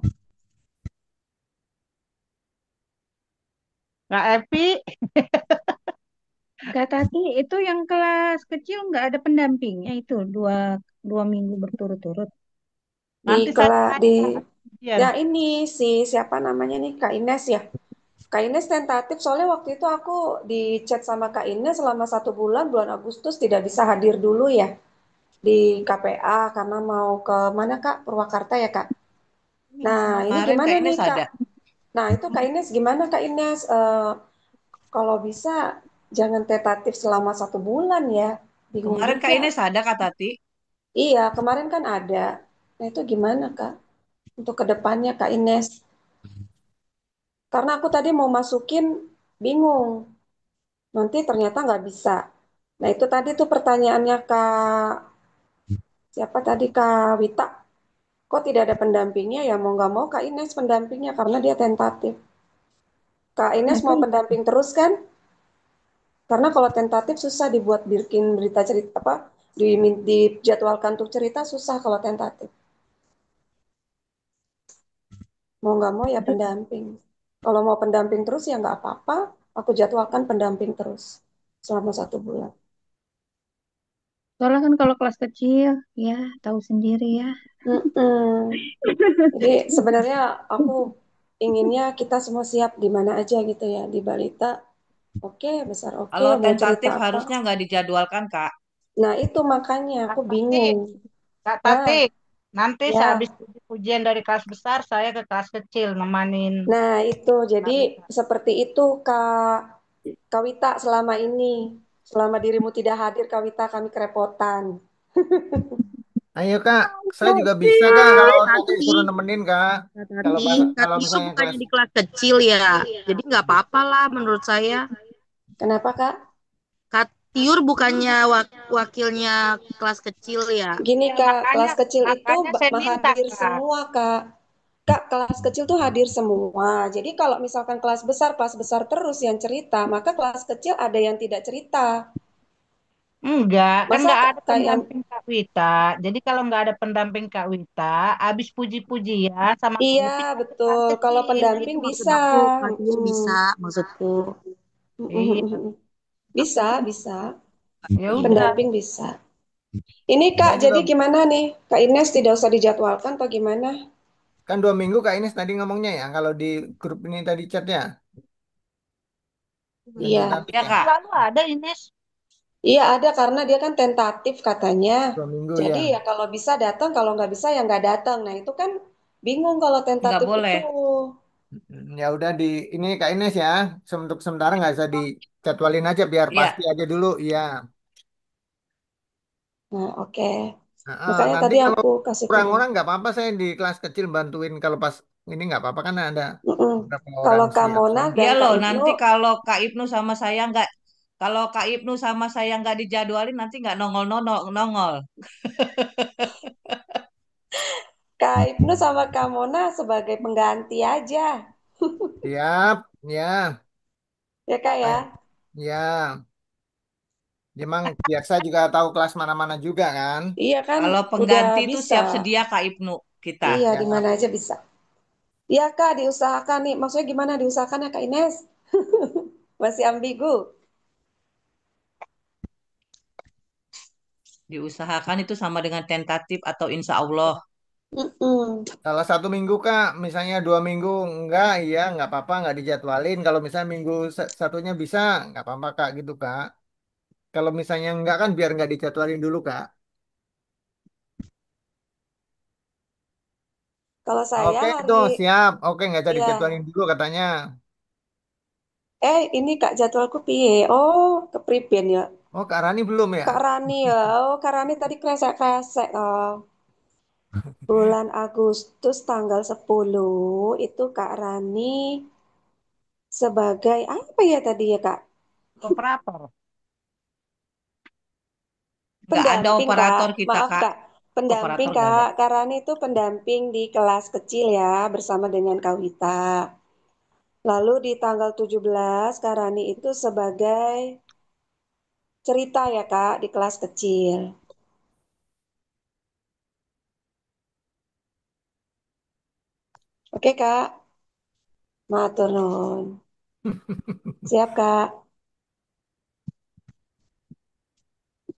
Speaker 6: Kak Evi,
Speaker 10: Kak Tati, itu yang kelas kecil nggak ada pendampingnya itu dua minggu berturut-turut.
Speaker 7: Di
Speaker 6: nanti saya
Speaker 7: kela di
Speaker 6: tanya Adrian.
Speaker 7: ya ini si siapa namanya nih Kak Ines ya? Kak Ines tentatif soalnya waktu itu aku di chat sama Kak Ines selama 1 bulan, bulan Agustus tidak bisa hadir dulu ya di KPA karena mau ke mana Kak? Purwakarta ya Kak? Nah ini
Speaker 3: Kemarin
Speaker 7: gimana
Speaker 3: Kak
Speaker 7: nih
Speaker 3: Ines
Speaker 7: Kak?
Speaker 3: ada.
Speaker 7: Nah itu Kak Ines gimana Kak Ines? Kalau bisa jangan tentatif selama 1 bulan ya. Bingung
Speaker 3: Kemarin Kak
Speaker 7: juga.
Speaker 3: Ines ada, Kak Tati.
Speaker 7: Iya kemarin kan ada. Nah itu gimana Kak? Untuk kedepannya Kak Ines. Karena aku tadi mau masukin bingung. Nanti ternyata nggak bisa. Nah itu tadi tuh pertanyaannya Kak, siapa tadi Kak Wita, kok tidak ada pendampingnya ya mau nggak mau Kak Ines pendampingnya karena dia tentatif. Kak
Speaker 10: Nah
Speaker 7: Ines
Speaker 10: itu
Speaker 7: mau pendamping terus kan? Karena kalau tentatif susah dibuat bikin berita cerita apa, dijadwalkan untuk cerita susah kalau tentatif. Mau nggak mau ya pendamping. Kalau mau pendamping terus ya nggak apa-apa, aku jadwalkan pendamping terus selama 1 bulan.
Speaker 10: soalnya kan kalau kelas kecil, ya tahu sendiri ya.
Speaker 7: Mm-mm. Jadi sebenarnya aku inginnya kita semua siap di mana aja gitu ya, di balita. Oke, besar oke,
Speaker 3: Kalau
Speaker 7: mau cerita
Speaker 3: tentatif
Speaker 7: apa?
Speaker 3: harusnya nggak dijadwalkan, Kak.
Speaker 7: Nah, itu makanya
Speaker 6: Kak
Speaker 7: aku
Speaker 6: Tati,
Speaker 7: bingung.
Speaker 6: Kak
Speaker 7: Nah,
Speaker 6: Tati, nanti sehabis
Speaker 7: ya.
Speaker 6: ujian dari kelas besar, saya ke kelas kecil nemanin
Speaker 7: Nah, itu jadi
Speaker 6: Kak Wita.
Speaker 7: seperti itu Kak Wita selama ini. Selama dirimu tidak hadir, Kak Wita, kami kerepotan.
Speaker 5: Ayo Kak, saya juga bisa Kak kalau nanti
Speaker 9: Tati,
Speaker 5: suruh nemenin Kak. Kalau
Speaker 9: Tati,
Speaker 5: kalau
Speaker 9: Tati itu
Speaker 5: misalnya
Speaker 9: bukannya
Speaker 5: kelas
Speaker 9: di kelas kecil ya. Jadi nggak apa-apa lah menurut saya.
Speaker 7: Kenapa, Kak?
Speaker 9: Kak Tiur bukannya wakilnya kelas kecil ya.
Speaker 7: Gini,
Speaker 6: Ya,
Speaker 7: Kak,
Speaker 6: makanya
Speaker 7: kelas kecil itu
Speaker 6: makanya saya minta,
Speaker 7: hadir
Speaker 6: Kak.
Speaker 7: semua, Kak. Kak, kelas kecil tuh hadir semua. Jadi kalau misalkan kelas besar terus yang cerita, maka kelas kecil ada yang tidak cerita.
Speaker 6: Enggak, kan
Speaker 7: Masa
Speaker 6: enggak ada
Speaker 7: kayak
Speaker 6: pendamping Kak Wita. Jadi kalau enggak ada pendamping Kak Wita, habis puji-pujian sama Kak
Speaker 7: iya,
Speaker 6: Evi ke kelas
Speaker 7: betul. Kalau
Speaker 6: kecil.
Speaker 9: Nah itu
Speaker 7: pendamping
Speaker 9: maksud
Speaker 7: bisa.
Speaker 9: aku, Kak Tiur
Speaker 7: Mm.
Speaker 9: bisa maksudku.
Speaker 6: Iya,
Speaker 7: Bisa, bisa.
Speaker 6: ya udah.
Speaker 7: Pendamping bisa. Ini Kak,
Speaker 5: saya juga
Speaker 7: jadi gimana nih? Kak Ines tidak usah dijadwalkan atau gimana?
Speaker 5: kan 2 minggu Kak ini tadi ngomongnya ya kalau di grup ini tadi chatnya yang
Speaker 7: Iya.
Speaker 5: tentatif
Speaker 3: Ya,
Speaker 5: ya
Speaker 3: Kak.
Speaker 6: Lalu ada Ines.
Speaker 7: Iya ada karena dia kan tentatif katanya.
Speaker 5: 2 minggu
Speaker 7: Jadi
Speaker 5: ya.
Speaker 7: ya kalau bisa datang, kalau nggak bisa ya nggak datang. Nah itu kan bingung kalau
Speaker 3: Nggak
Speaker 7: tentatif
Speaker 3: boleh.
Speaker 7: itu.
Speaker 5: Ya udah di ini Kak Ines ya. Untuk sementara nggak usah dijadwalin aja biar pasti
Speaker 3: Iya.
Speaker 5: aja dulu. Iya.
Speaker 7: Nah oke. Makanya
Speaker 5: Nanti
Speaker 7: tadi
Speaker 5: kalau
Speaker 7: aku kasih
Speaker 5: kurang
Speaker 7: tahu.
Speaker 5: orang nggak apa-apa, saya di kelas kecil bantuin. Kalau pas ini nggak apa-apa kan ada
Speaker 7: Mm-mm.
Speaker 5: beberapa orang
Speaker 7: Kalau Kak
Speaker 5: siap
Speaker 7: Mona
Speaker 5: semua.
Speaker 7: dan
Speaker 3: Iya
Speaker 7: Kak
Speaker 3: loh,
Speaker 7: Ibnu,
Speaker 3: nanti kalau Kak Ibnu sama saya nggak dijadwalin, nanti nggak nongol nongol nongol.
Speaker 7: Kak Ibnu sama Kak Mona sebagai pengganti aja.
Speaker 5: Siap, ya,
Speaker 7: Ya Kak ya?
Speaker 5: Ay- ya. Emang biar saya juga tahu kelas mana-mana juga kan.
Speaker 7: Iya kan
Speaker 3: Kalau
Speaker 7: udah
Speaker 3: pengganti itu
Speaker 7: bisa.
Speaker 3: siap sedia Kak Ibnu kita.
Speaker 7: Iya, di
Speaker 5: Siap.
Speaker 7: mana aja bisa. Iya Kak, diusahakan nih. Maksudnya gimana diusahakan ya Kak Ines? Masih ambigu.
Speaker 3: Diusahakan itu sama dengan tentatif atau insya Allah.
Speaker 7: Mm-mm.
Speaker 5: Salah satu minggu Kak, misalnya 2 minggu enggak, iya nggak apa-apa, nggak dijadwalin. Kalau misalnya minggu satunya bisa, nggak apa-apa Kak gitu Kak. Kalau misalnya enggak kan biar nggak dijadwalin dulu Kak.
Speaker 7: Kalau saya
Speaker 5: Oke
Speaker 7: hari,
Speaker 5: itu siap. Oke nggak jadi
Speaker 7: ya,
Speaker 5: dijadwalin dulu katanya.
Speaker 7: ini Kak jadwalku piye? Oh, ke Priben ya.
Speaker 5: Oh Kak Rani belum ya?
Speaker 7: Kak Rani ya. Oh, Kak Rani tadi kresek-kresek. Oh. Bulan Agustus tanggal 10 itu Kak Rani sebagai apa ya tadi ya Kak?
Speaker 6: Operator.
Speaker 3: Nggak ada
Speaker 7: Pendamping Kak.
Speaker 3: operator kita
Speaker 7: Maaf
Speaker 3: Kak.
Speaker 7: Kak. Pendamping
Speaker 3: Operator nggak ada.
Speaker 7: Kak. Kak Rani itu pendamping di kelas kecil ya bersama dengan Kak Wita. Lalu di tanggal 17 Kak Rani itu sebagai cerita ya Kak di kelas kecil. Oke Kak. Matur nuwun. Siap Kak.